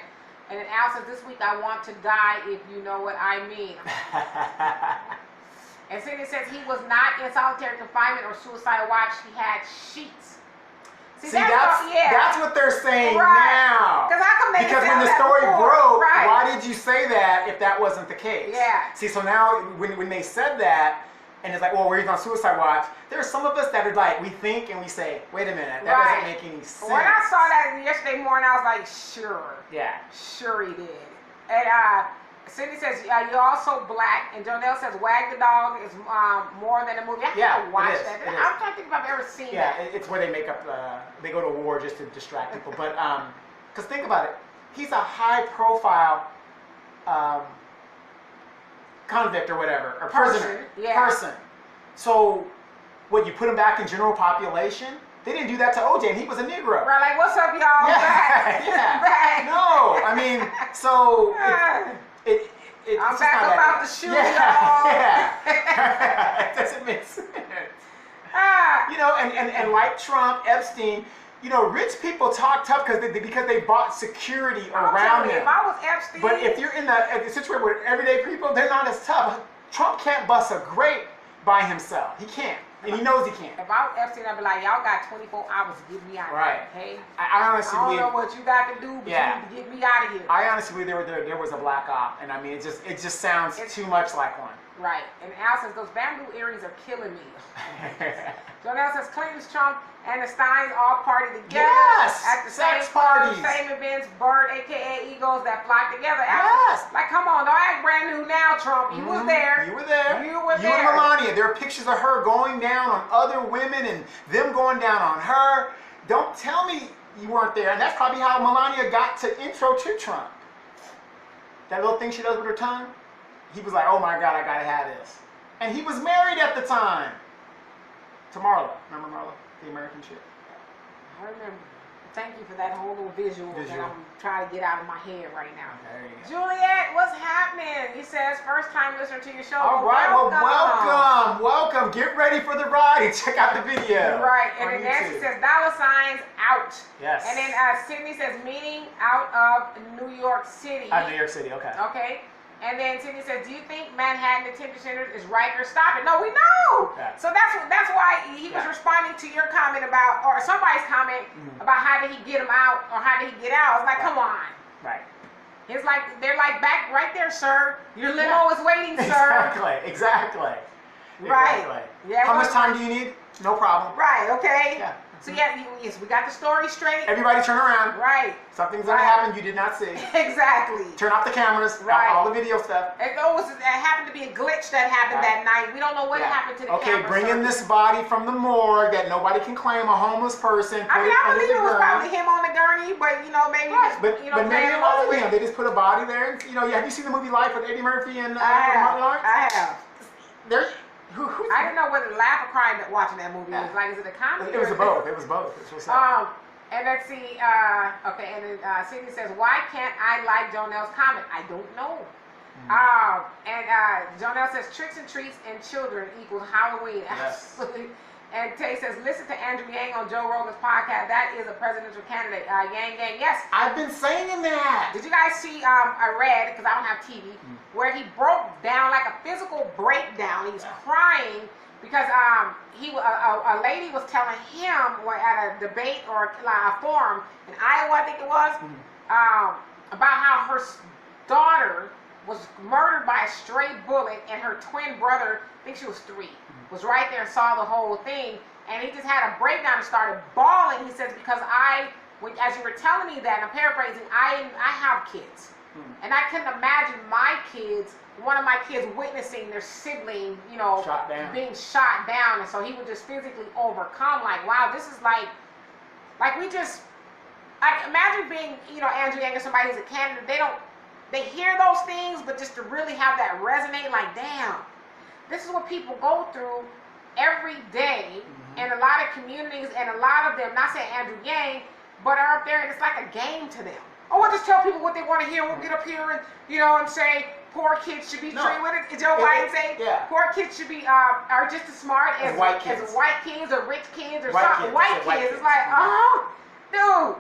And then Al says, this week I want to die if you know what I mean. And Cindy says he was not in solitary confinement or suicide watch. He had sheets. See, that's what they're saying now. Because when the story broke, why did you say that if that wasn't the case? Yeah. See, so now when they said that, and it's like, well, we're on suicide watch. There are some of us that are like, we think and we say, wait a minute, that doesn't make any sense. When I saw that yesterday morning, I was like, sure. Yeah. Sure he did. And Cindy says, you're also black. And Jonelle says, Wag the Dog is more than a movie. I have to watch that. I'm trying to think if I've ever seen that. Yeah, it's where they make up, they go to war just to distract people. But, because think about it. He's a high-profile convict or whatever, or prisoner. Person. So, what, you put him back in general population? They didn't do that to OJ, and he was a Negro. Right, like, what's up, y'all? Yeah, yeah. Back. No, I mean, so I'm back about the shoe, y'all. Yeah. It doesn't make sense. You know, and like Trump, Epstein, you know, rich people talk tough because they bought security around them. If I was Epstein, but if you're in the situation with everyday people, they're not as tough. Trump can't bust a grape by himself. He can't. And he knows he can't. If I was Epstein, I'd be like, y'all got 24 hours to get me out of here, okay? I honestly believe... I don't know what you got to do, but you need to get me out of here. I honestly believe there was a black op, and I mean, it just sounds too much like one. Right. And Al says, those bamboo earrings are killing me. Jonelle says, Clinton, Trump, and the Steins all party together. Yes! At the sex same parties. Same events, Bird, a.k.a. Egos, that flock together. Yes! Like, come on, don't act brand new now, Trump. You was there. You were there. You were there. You and Melania. There are pictures of her going down on other women and them going down on her. Don't tell me you weren't there. And that's probably how Melania got to intro to Trump. That little thing she does with her tongue. He was like, oh my God, I gotta have this. And he was married at the time to Marla. Remember Marla? The American chick. I remember. Thank you for that whole little visual that I'm trying to get out of my head right now. There you go. Juliet, what's happening? He says, first time listener to your show. All right, welcome. Get ready for the ride and check out the video. Right, and then Nancy says, dollar signs out. Yes. And then Sydney says, meeting out of New York City. New York City, okay. Okay. And then Sydney says, do you think Manhattan Detention Center is Riker? Stop it. No, we know. Yeah. So that's why he was responding to your comment about, or somebody's comment about how did he get him out, or how did he get out. I was like, come on. Right. It's like, they're like, back right there, sir. Your limo is waiting, sir. Exactly. Right. Yeah. How much time do you need? No problem. Right, okay. Yeah. So yes, we got the story straight. Everybody turn around. Right. Something's gonna happen you did not see. Exactly. Turn off the cameras. Right. All the video stuff. It happened to be a glitch that happened that night. We don't know what happened to the camera. Okay, bring in this body from the morgue that nobody can claim, a homeless person. I believe it was probably him on the gurney, but maybe but maybe it wasn't him. They just put a body there. Have you seen the movie Life with Eddie Murphy and Martin Lawrence? I have. I didn't know whether to laugh or cry watching that movie. It was like, is it a comedy? It was both. It was both. And let's see. Okay, and then Cindy says, why can't I like Jonelle's comment? I don't know. And Jonelle says, tricks and treats and children equals Halloween. Yes. Absolutely. And Tay says, listen to Andrew Yang on Joe Rogan's podcast. That is a presidential candidate. Yang Gang, yes. I've been saying that. Did you guys see, I read, because I don't have TV, where he broke down, like a physical breakdown. He was crying because a lady was telling him at a debate or a forum in Iowa, I think it was, about how her daughter was murdered by a stray bullet, and her twin brother, I think she was 3, was right there and saw the whole thing, and he just had a breakdown and started bawling. He says, because as you were telling me that, and I'm paraphrasing, I have kids, and I couldn't imagine one of my kids witnessing their sibling, being shot down, and so he would just physically overcome, like, wow, this is like we just, imagine being, Andrew Yang or somebody who's a candidate, they hear those things, but just to really have that resonate, like, damn, this is what people go through every day in a lot of communities, and a lot of them, not saying Andrew Yang, but are up there, and it's like a game to them. Oh, we'll just tell people what they want to hear. We'll get up here and, and say poor kids should be treated with it. Joe Biden say poor kids should be are just as smart as white kids or rich kids or something. White kids. It's like, dude,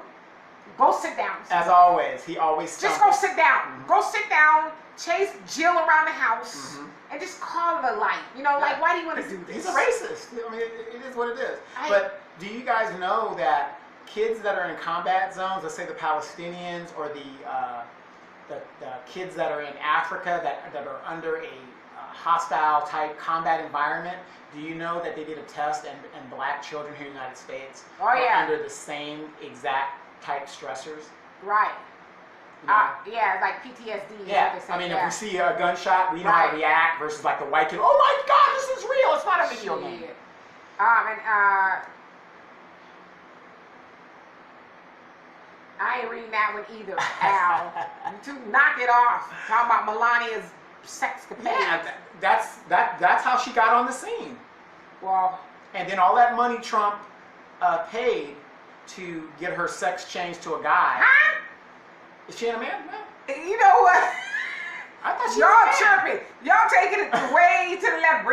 go sit down. As always, he always just go sit down. Go sit down. Chase Jill around the house and just call it a life. Like, why do you want to do this? He's a racist. I mean, it is what it is. But do you guys know that kids that are in combat zones, let's say the Palestinians or the the kids that are in Africa that are under a hostile type combat environment, do you know that they did a test and black children here in the United States are under the same exact type stressors? Right. You know? Yeah, like PTSD. Yeah, I mean, if we see a gunshot, we know how to react versus like the white kid, oh my God, this is real, it's not a video game. I ain't reading that one either, Al. You two knock it off. Talking about Melania's sex capade. Yeah, that's how she got on the scene. Well, and then all that money Trump paid to get her sex changed to a guy. Huh? Is she a man? No. You know what? I thought she y'all was chirping. Y'all taking it way to the left.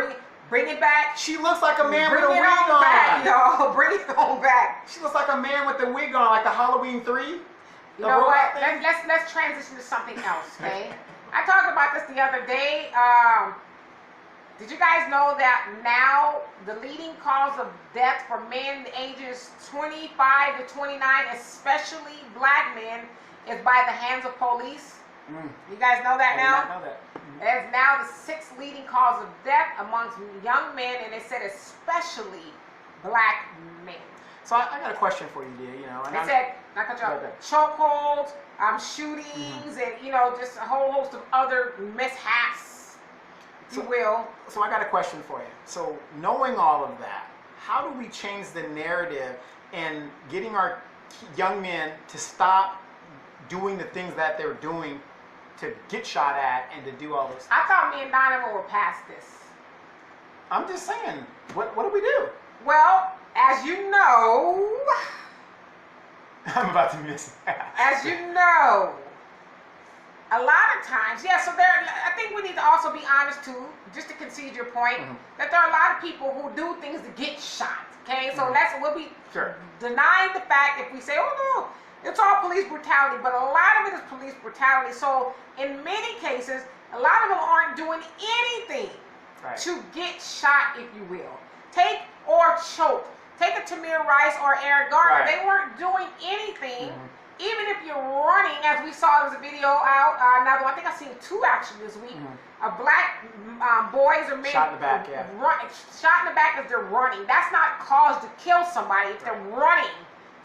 Bring it back. She looks like a man with a Bring wig it on back, y'all. Bring it on back. She looks like a man with a wig on, like the Halloween 3. You know what? Let's transition to something else, okay? I talked about this the other day. Did you guys know that now the leading cause of death for men ages 25 to 29, especially black men, is by the hands of police? You guys know that now? I did not know that. It's now the 6th leading cause of death amongst young men, and it said especially black men. So I got a question for you, dear. You know, They said, chokeholds, shootings, and just a whole host of other mishaps, if you will. So I got a question for you. So knowing all of that, how do we change the narrative in getting our young men to stop doing the things that they're doing to get shot at and to do all this? I thought me and Donovan were past this. I'm just saying, what do we do? Well, as you know, I'm about to miss that. As you know, a lot of times, I think we need to also be honest too, just to concede your point, that there are a lot of people who do things to get shot. Okay, so we'll be denying the fact if we say, oh no, it's all police brutality, but a lot of it is police brutality. So in many cases, a lot of them aren't doing anything to get shot, if you will. Take or choke. Take a Tamir Rice or Eric Garner. They weren't doing anything. Even if you're running, as we saw, there's a video out. Another one, I think I've seen 2 actually this week. Of black boys or men shot in the back, shot in the back as they're running. That's not cause to kill somebody if they're running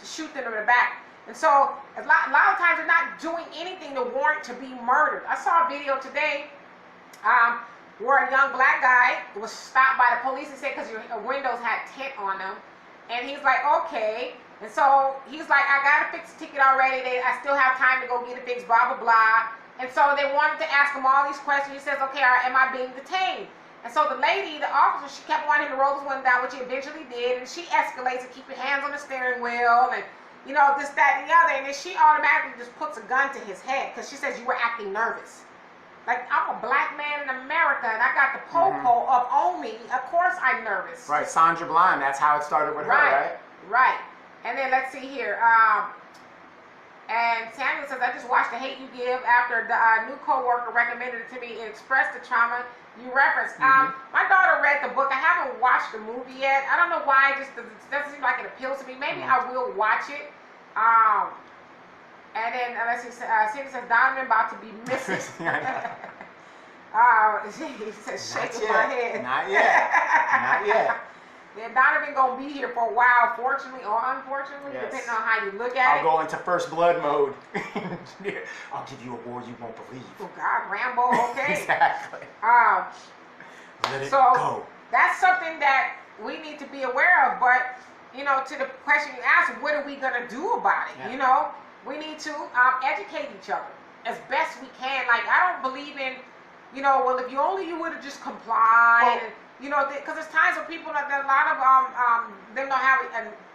to shoot them in the back. And so a lot of times they're not doing anything to warrant to be murdered. I saw a video today where a young black guy was stopped by the police and said because your windows had tint on them. And he's like, okay. And so he's like, I got to fix the ticket already. I still have time to go get it fixed, blah, blah, blah. And so they wanted to ask him all these questions. He says, okay, am I being detained? And so the lady, the officer, she kept wanting him to roll his window down, which he eventually did. And she escalates and keep your hands on the steering wheel and, this, that, and the other. And then she automatically just puts a gun to his head because she says you were acting nervous. Like, I'm a black man in America, and I got the po-po up on me. Of course I'm nervous. Right, Sandra Bland, that's how it started with her, right? Right. And then let's see here. And Samuel says, I just watched The Hate You Give after the new co-worker recommended it to me and expressed the trauma you referenced. My daughter read the book. I haven't watched the movie yet. I don't know why. It just doesn't seem like it appeals to me. Maybe I will watch it. And then let's see, Cindy says, Donovan about to be missing. He says, shaking my head. Not yet. Not yet. Yeah, Donovan gonna be here for a while, fortunately or unfortunately, depending on how you look at it. I'll go into first blood mode. I'll give you a war you won't believe. Oh God, Rambo, okay. Exactly. Let it go. That's something that we need to be aware of, but to the question you asked, what are we gonna do about it? We need to educate each other as best we can. Like, I don't believe in, well, if you would have just complied, because there's times when people, a lot of them don't have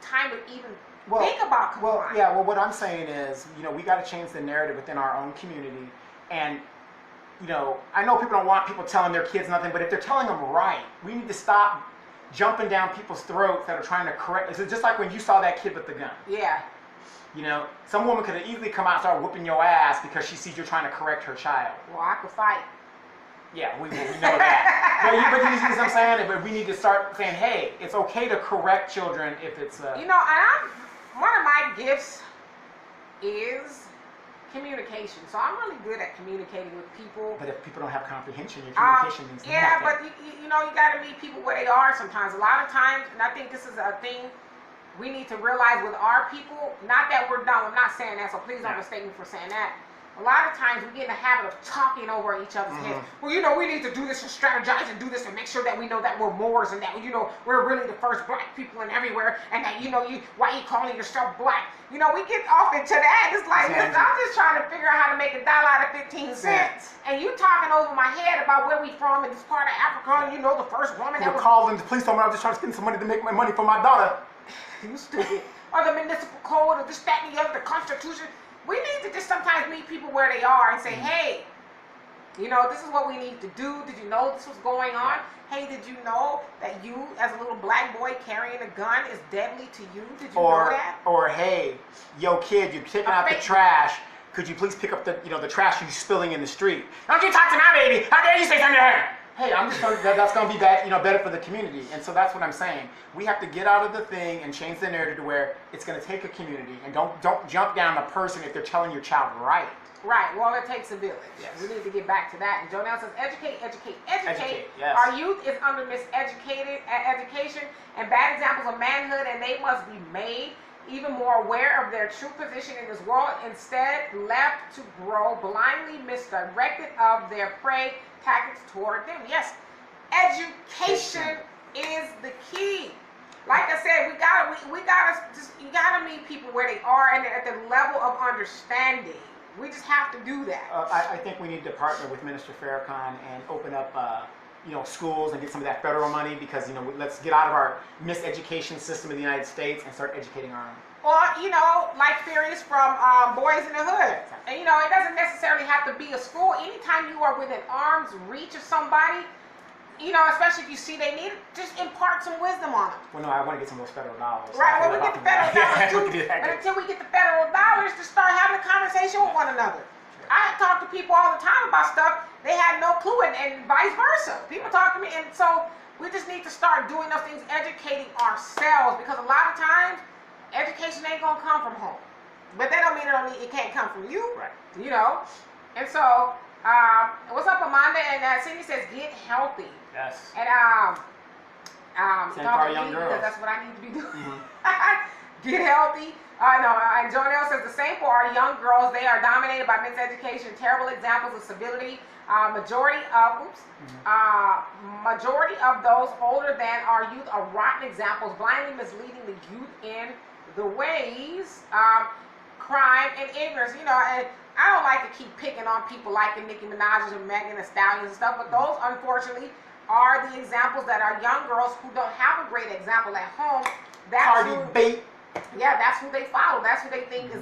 time to even think about complying. Well, what I'm saying is, we got to change the narrative within our own community. And, I know people don't want people telling their kids nothing, but if they're telling them right, we need to stop jumping down people's throats that are trying to correct. It's just like when you saw that kid with the gun. Yeah. Some woman could have easily come out and start whooping your ass because she sees you're trying to correct her child. Well, I could fight. Yeah, we know that. but you see what I'm saying? But we need to start saying, hey, it's okay to correct children if it's... one of my gifts is Communication. So I'm really good at communicating with people. But if people don't have comprehension, your communication means nothing. Yeah, but you know, you got to meet people where they are sometimes. A lot of times, and I think this is a thing we need to realize with our people, not that we're dumb, I'm not saying that, so please don't mistake me for saying that. A lot of times we get in the habit of talking over each other's heads. Well, you know, we need to do this and strategize and do this and make sure that we know that we're Moors and that, you know, we're really the first black people in everywhere and that, you know, why you calling yourself black? You know, we get off into that. It's like, listen, I'm just trying to figure out how to make $1 out of 15 cents. And you talking over my head about where we from in this part of Africa, and you know, the first woman that was called and the police told me I was just trying to spend some money to make my money for my daughter. You stupid. Or the municipal code or this, that, and the other, the Constitution. We need to just sometimes meet people where they are and say, hey, you know, this is what we need to do. Did you know this was going on? Hey, did you know that you, as a little black boy carrying a gun, is deadly to you? Did you know that? Or, hey, yo, kid, you're taking out the trash. Could you please pick up the, you know, the trash you're spilling in the street? Don't you talk to my baby. How dare you say something to her? Hey, I'm just going to, that's going to be bad, you know, better for the community. And so that's what I'm saying. We have to get out of the thing and change the narrative to where it's going to take a community. And don't jump down the person if they're telling your child right. Right. Well, it takes a village. Yes. We need to get back to that. And Jonelle says, educate, educate, educate. Yes. Our youth is under miseducated education and bad examples of manhood, and they must be made even more aware of their true position in this world, instead left to grow blindly misdirected of their prey tactics toward them. Yes, education is the key. Like I said, you gotta meet people where they are and at the level of understanding. We just have to do that. I think we need to partner with Minister Farrakhan and open up you know, schools and get some of that federal money, because, you know, let's get out of our miseducation system in the United States and start educating our own. Or, you know, like theories from Boys in the Hood. And, you know, it doesn't necessarily have to be a school. Anytime you are within arm's reach of somebody, you know, especially if you see they need it, just impart some wisdom on them. Well, no, I want to get some of those federal dollars. Right, well, we get the federal dollars too. But until we get the federal dollars, to start having a conversation with one another. I talk to people all the time about stuff they had no clue, and vice versa. People talk to me, and so we just need to start doing those things, educating ourselves, because a lot of times education ain't gonna come from home, but that don't mean it can't come from you. Right. You know, and so what's up, Amanda? And Cindy says get healthy. Yes. And same for our young girls. that's what I need to be doing. Get healthy. And Jonelle says the same for our young girls. They are dominated by miseducation, terrible examples of civility. Majority of those older than our youth are rotten examples, blindly misleading the youth in the ways, crime and ignorance. You know, and I don't like to keep picking on people like Nicki Minaj and Megan Thee Stallion and stuff, but those, unfortunately, are the examples that our young girls who don't have a great example at home. Yeah, that's who they follow. That's who they think is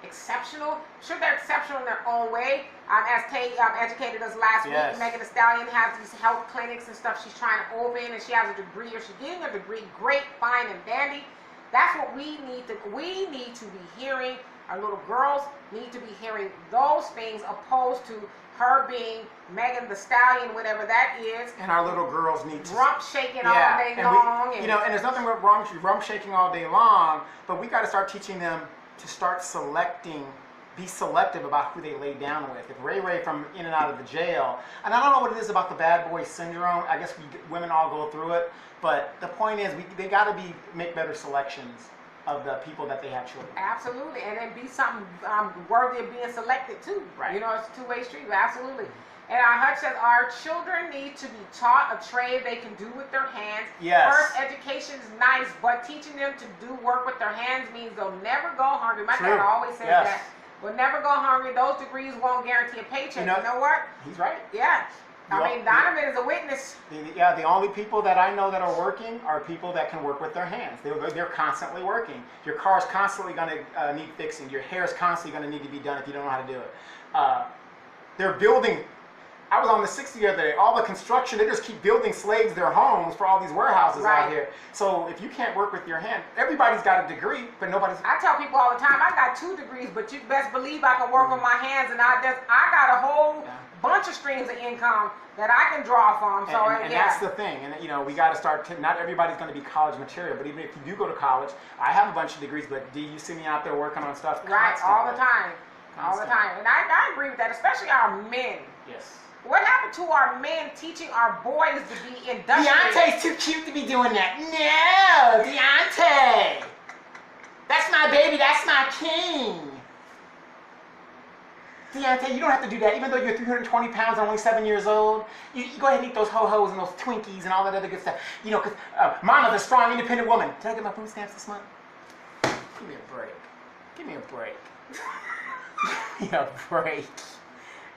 exceptional. Sure, they're exceptional in their own way. As Tay educated us last week, Megan Thee Stallion has these health clinics and stuff she's trying to open, and she has a degree, or she's getting a degree. Great, fine, and dandy. That's what we need to be hearing. Our little girls need to be hearing those things, opposed to her being Megan Thee Stallion, whatever that is. And our little girls need to rump shaking all day long. You know, and there's nothing wrong with rump shaking all day long, but we got to start teaching them to start be selective about who they lay down with. If Ray Ray from in and out of the jail, and I don't know what it is about the bad boy syndrome. I guess women all go through it, but the point is, they got to make better selections of the people that they have children. Absolutely, and then be something worthy of being selected too. Right. You know, it's a two-way street. Absolutely. And Hutch says our children need to be taught a trade they can do with their hands. Yes. First, education is nice, but teaching them to do work with their hands means they'll never go hungry. My dad always says that. We'll never go hungry. Those degrees won't guarantee a paycheck. You know what? He's right. Yeah. I mean, Donovan is a witness. The only people that I know that are working are people that can work with their hands. They're constantly working. Your car's constantly going to need fixing. Your hair is constantly going to need to be done if you don't know how to do it. They're building. I was on the 60 the other day. All the construction, they just keep building slaves their homes for all these warehouses out here. So if you can't work with your hand, everybody's got a degree, but nobody's. I tell people all the time, I got 2 degrees, but you best believe I can work with my hands, and I got a whole bunch of streams of income that I can draw from. So and that's the thing. And you know, we got to start. Not everybody's going to be college material, but even if you do go to college, I have a bunch of degrees, but do you see me out there working on stuff? Right, all the time. All the time. And I agree with that, especially our men. Yes. What happened to our men teaching our boys to be industrious? Deontay's too cute to be doing that. No, Deontay. That's my baby. That's my king. Deontay, you don't have to do that. Even though you're 320 pounds and only 7 years old, you go ahead and eat those ho-hos and those Twinkies and all that other good stuff. You know, because Mama's a strong, independent woman. Did I get my food stamps this month? Give me a break. Give me a break. Give me a break.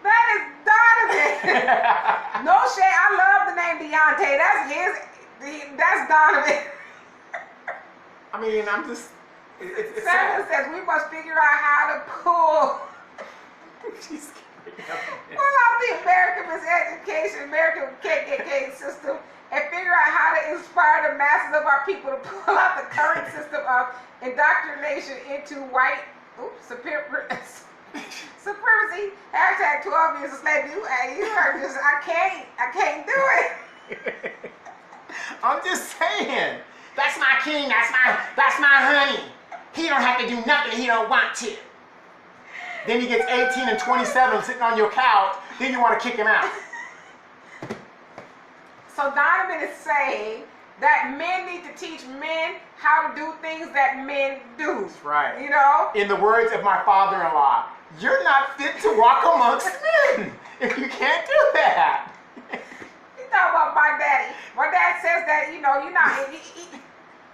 That is Donovan. No shade. I love the name Deontay. That's Donovan. I mean, I'm just. It's Sarah says we must figure out how to pull. She's Pull out the American miseducation, American KKK system, and figure out how to inspire the masses of our people to pull out the current system of indoctrination into white supremacy. Hashtag 12 years of slavery. You are just, I can't do it. I'm just saying. That's my king. That's my honey. He don't have to do nothing he don't want to. Then he gets 18 and 27 sitting on your couch. Then you want to kick him out. So Donovan is saying that men need to teach men how to do things that men do. That's right. You know? In the words of my father-in-law, you're not fit to walk amongst men if you can't do that. You talk about my daddy. My dad says that, you know, you're not...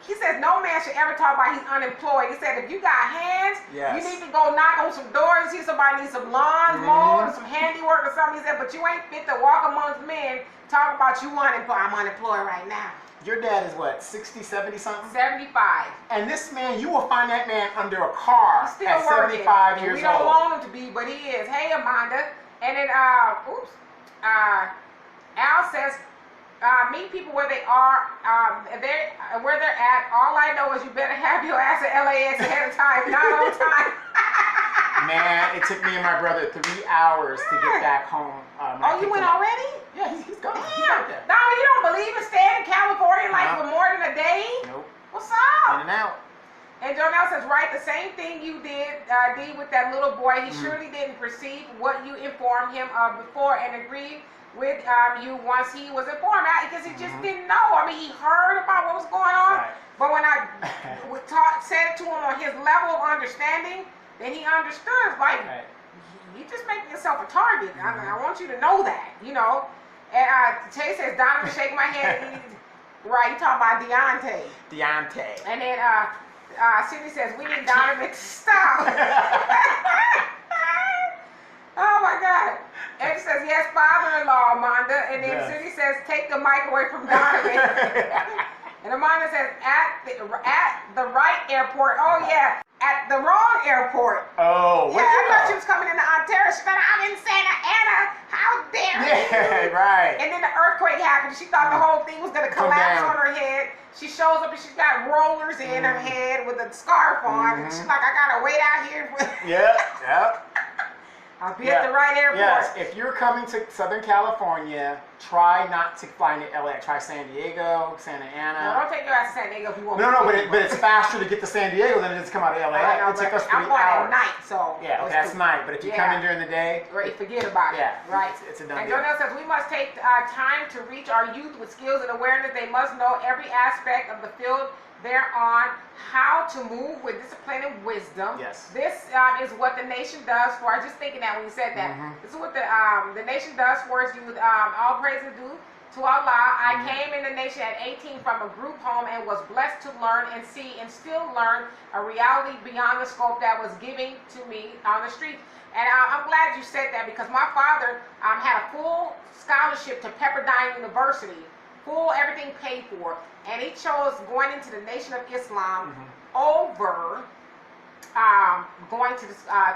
He says no man should ever talk about he's unemployed. He said if you got hands, yes, you need to go knock on some doors and see somebody needs some lawns mowed or some handiwork or something. He said, but you ain't fit to walk amongst men talk about you unemployed. I'm unemployed right now. Your dad is what, 60, 70 something? 75. And this man, you will find that man under a car He's still at working. 75 years old. We don't want him to be, but he is. Hey, Amanda. And then, Al says, meet people where they are, where they're at. All I know is you better have your ass at LAX ahead of time, not on time. Man, it took me and my brother 3 hours to get back home. Oh, you went already? Yeah, he's gone. Damn. He's out there. No, you don't believe in staying in California like for more than a day? Nope. What's up? In and out. And Jonelle says, right, the same thing you did, D, with that little boy. He surely didn't perceive what you informed him of before and agreed with you once he was informed, because he just didn't know. I mean, he heard about what was going on, Right. but when I said it to him on his level of understanding, then he understood. It's like, Right. you just making yourself a target. I want you to know that, you know. And Tay says, Donovan, shake my head. Right, you talking about Deontay. Deontay. And then Sydney says, we need Donovan to stop. Oh my God. And it says, yes, father-in-law, Amanda. And then Yes. Sydney says, take the mic away from Donovan. And Amanda says, at the right airport. Oh yeah, at the wrong airport. Oh, Yeah, I thought she was coming into Ontario. She thought, I'm in Santa Ana. How dare you? Yeah, right. And then the earthquake happened. She thought the whole thing was going to collapse down. on her head. She shows up and she's got rollers in her head with a scarf on. And she's like, I got to wait out here. Yep. I'll be at the right airport. Yes, if you're coming to Southern California, try not to fly into LA. Try San Diego, Santa Ana. No, don't take your ass to San Diego if you want No, but it's faster to get to San Diego than it is to come out of LA. I know, It took but us 3 I'm going hours. at night, so. Yeah, okay, that's night. But if you come in during the day, Right, forget about it. Yeah, Right. it's a done And deal. Jonelle says, we must take time to reach our youth with skills and awareness. They must know every aspect of the field they're on, how to move with discipline and wisdom. Yes. This is what the nation does for, I was just thinking that when you said that. This is what the nation does for its youth. All praise is due to Allah. I came in the nation at 18 from a group home and was blessed to learn and see and still learn a reality beyond the scope that was given to me on the street. And I'm glad you said that, because my father had a full scholarship to Pepperdine University, full everything paid for, and he chose going into the Nation of Islam over going to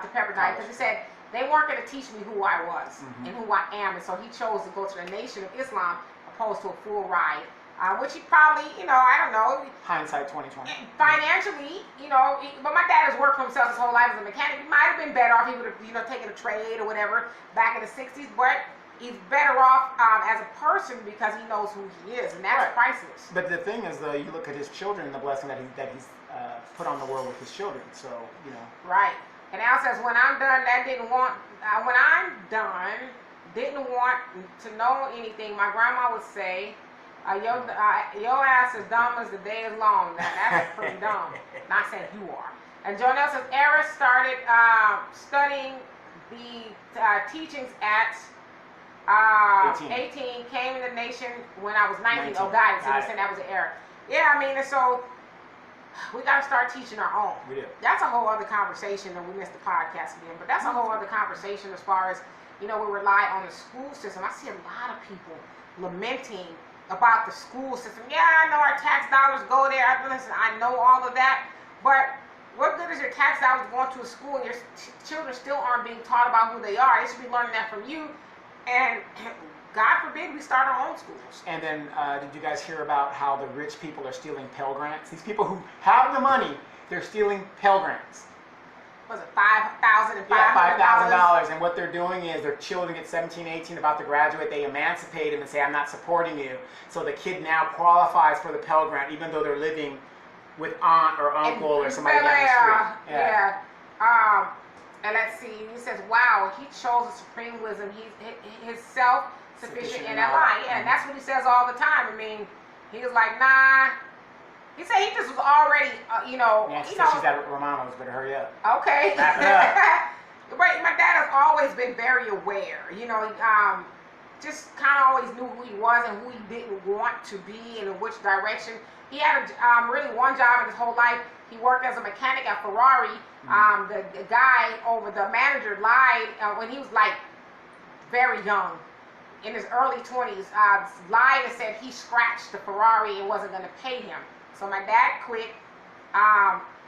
Pepperdine, because he said they weren't going to teach me who I was and who I am, and so he chose to go to the Nation of Islam opposed to a full ride, which he probably, I don't know. hindsight 2020. Financially, but my dad has worked for himself his whole life as a mechanic. He might have been better off. He would have, taken a trade or whatever back in the 60s, but he's better off as a person because he knows who he is, and that's priceless. But the thing is, though, you look at his children and the blessing that he's put on the world with his children. So, Right. And Al says, when I'm done, didn't want to know anything. My grandma would say, your ass is dumb as the day is long. That's pretty dumb. Not saying you are. And Jonelle says, Eris started studying the teachings at 18, came in the nation when I was 19. Oh, got it. So you're saying that was an error. Yeah, I mean, and so we got to start teaching our own. We do. That's a whole other conversation, and we missed the podcast again, but that's a whole other conversation as far as, we rely on the school system. I see a lot of people lamenting about the school system. Yeah, I know our tax dollars go there. Listen, I know all of that, but what good is your tax dollars going to a school and your children still aren't being taught about who they are? They should be learning that from you, and God forbid we start our own schools. And then, did you guys hear about how the rich people are stealing Pell Grants? These people who have the money, they're stealing Pell Grants. Was it $5,000 and $500? Yeah, $5,000. And what they're doing is their children get 17, 18, about to graduate. They emancipate them and say, I'm not supporting you. So the kid now qualifies for the Pell Grant, even though they're living with aunt or uncle or somebody down the street. Yeah. And let's see. He says, wow, he chose a supreme wisdom. He's self-sufficient in that line. Yeah, and that's what he says all the time. I mean, he was like, nah. He said he just was already, Yeah, she said she's at Romano's, better hurry up. Okay. Wrap it up. Right, my dad has always been very aware. Just kind of always knew who he was and who he didn't want to be and in which direction. He had really one job in his whole life. He worked as a mechanic at Ferrari. The guy the manager lied when he was like very young, in his early 20s, lied and said he scratched the Ferrari and wasn't going to pay him. So my dad quit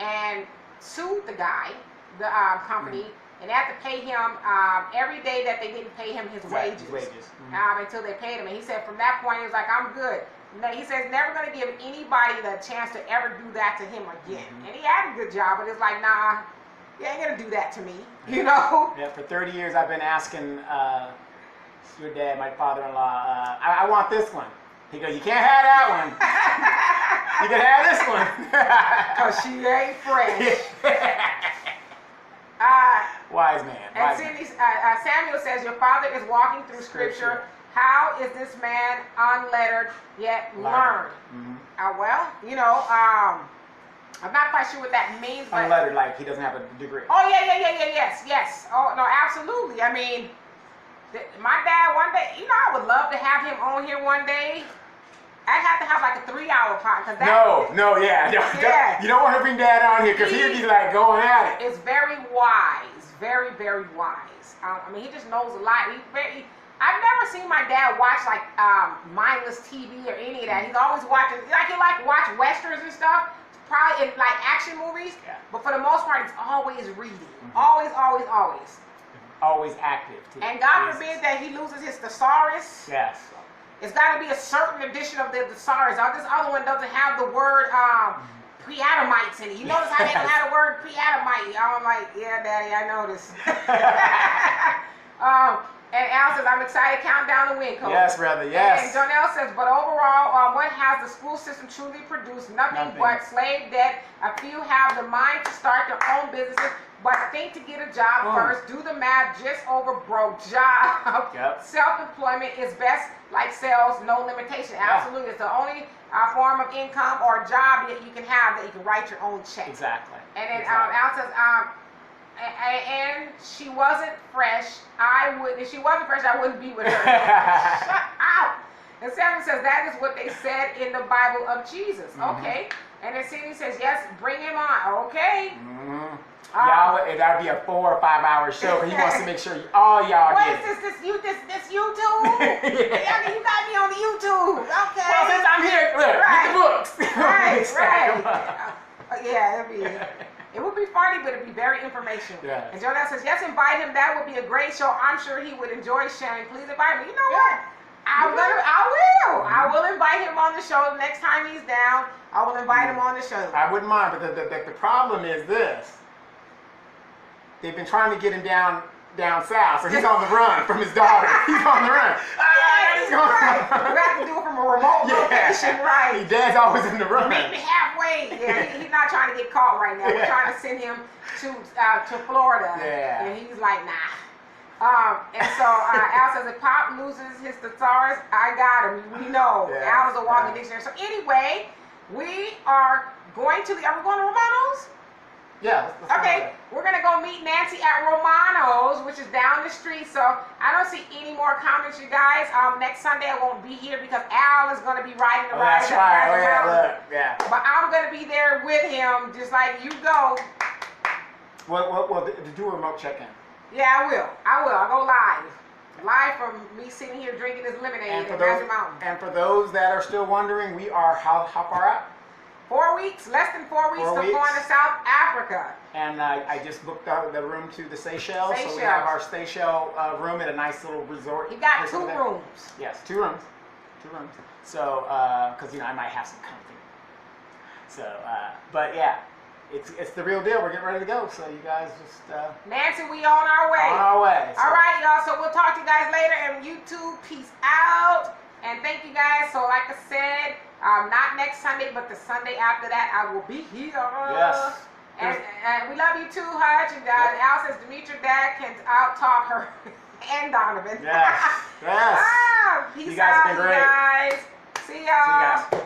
and sued the guy, the company, and they had to pay him every day that they didn't pay him his wages. Until they paid him. And he said from that point, he was like, I'm good. He says never going to give anybody the chance to ever do that to him again. And he had a good job, but it's like, nah, you ain't going to do that to me, Yeah, for 30 years I've been asking your dad, my father-in-law, I want this one. He goes, you can't have that one. You can have this one. Because she ain't fresh. Wise man. And Samuel says, your father is walking through scripture. How is this man unlettered yet learned? Well, I'm not quite sure what that means. But unlettered, like he doesn't have a degree. Oh, yes. Oh, no, absolutely. I mean, my dad one day, I would love to have him on here one day. I'd have to have like a 3-hour podcast. You don't want to bring Dad on here because he'd be like going at it. It's very wise, very, very wise. He just knows a lot. I've never seen my dad watch like mindless TV or any of that. He's always watching, he watch westerns and stuff, probably in like action movies. Yeah. But for the most part, he's always reading, always. Always active too. And God forbid that he loses his thesaurus. Yes. It's got to be a certain edition of the thesaurus. This other one doesn't have the word preadamites in it. You notice how they don't have the word preadamite? I'm like, yeah, Daddy, I noticed. And Al says, I'm excited, count down the win, Coach. Yes, brother, yes. And Jonelle says, but overall, what has the school system truly produced? Nothing but slave debt. A few have the mind to start their own businesses, but think to get a job first. Do the math, just over broke job. Yep. Self-employment is best, like sales, no limitation. Absolutely. It's the only form of income or job that you can have that you can write your own check. Exactly. And then Al says, and she wasn't fresh. If she wasn't fresh, I wouldn't be with her. Shut up. And Samuel says that is what they said in the Bible of Jesus. Okay. And then Cindy says, yes, bring him on. Okay. Y'all, that'd be a 4 or 5 hour show, but he wants to make sure all y'all what get is this YouTube? Yeah, you got me on the YouTube. Okay. Well, since I'm here, look, get the books. Right. It would be funny, but it'd be very informational. Yes. And Jonelle says, yes, invite him. That would be a great show. I'm sure he would enjoy sharing. Please invite me. You know what? I will. I will invite him on the show the next time he's down. I will invite him on the show. I wouldn't mind, but the problem is this. They've been trying to get him down south, so he's on the run from his daughter. He's on the run. I got this going Right. on? We have to do it from a remote location, right? Dad's always in the room. Meet me halfway. Yeah, he's not trying to get caught right now. We're trying to send him to Florida. Yeah. And he's like, nah. And so Al says, if Pop loses his thesaurus, I got him. We know. Yeah. Al is a walking dictionary. So anyway, we are going to are we going to Romano's? Yeah. Let's Okay, we're gonna go meet Nancy at Romano's, which is down the street. So I don't see any more comments, you guys. Next Sunday I won't be here because Al is gonna be riding the ride. That's right. Oh, yeah, look. Yeah. But I'm gonna be there with him, just like you go. Well, do a remote check-in. Yeah, I will. I'll go live from me sitting here drinking this lemonade at Magic Mountain. And for those that are still wondering, we are how far out? 4 weeks, less than 4 weeks, 4 to weeks. going to South Africa. And I just booked the room to the Seychelles. So we Seychelles. have our Seychelles room at a nice little resort. You got place 2 over there. rooms. Yes, 2 rooms. 2 rooms. So, because I might have some company. So, but yeah, it's the real deal. We're getting ready to go. So you guys just Nancy, we on our way. on our way. So. All right, y'all. So we'll talk to you guys later. And you too, peace out. And thank you guys. So like I said, not next Sunday, but the Sunday after that, I will be here. Yes. And we love you too, Hutch. And Al says Demetra Dad can out-talk her and Donovan. Yes. Yes. Peace You guys have out, been great. you guys. See y'all. See you guys.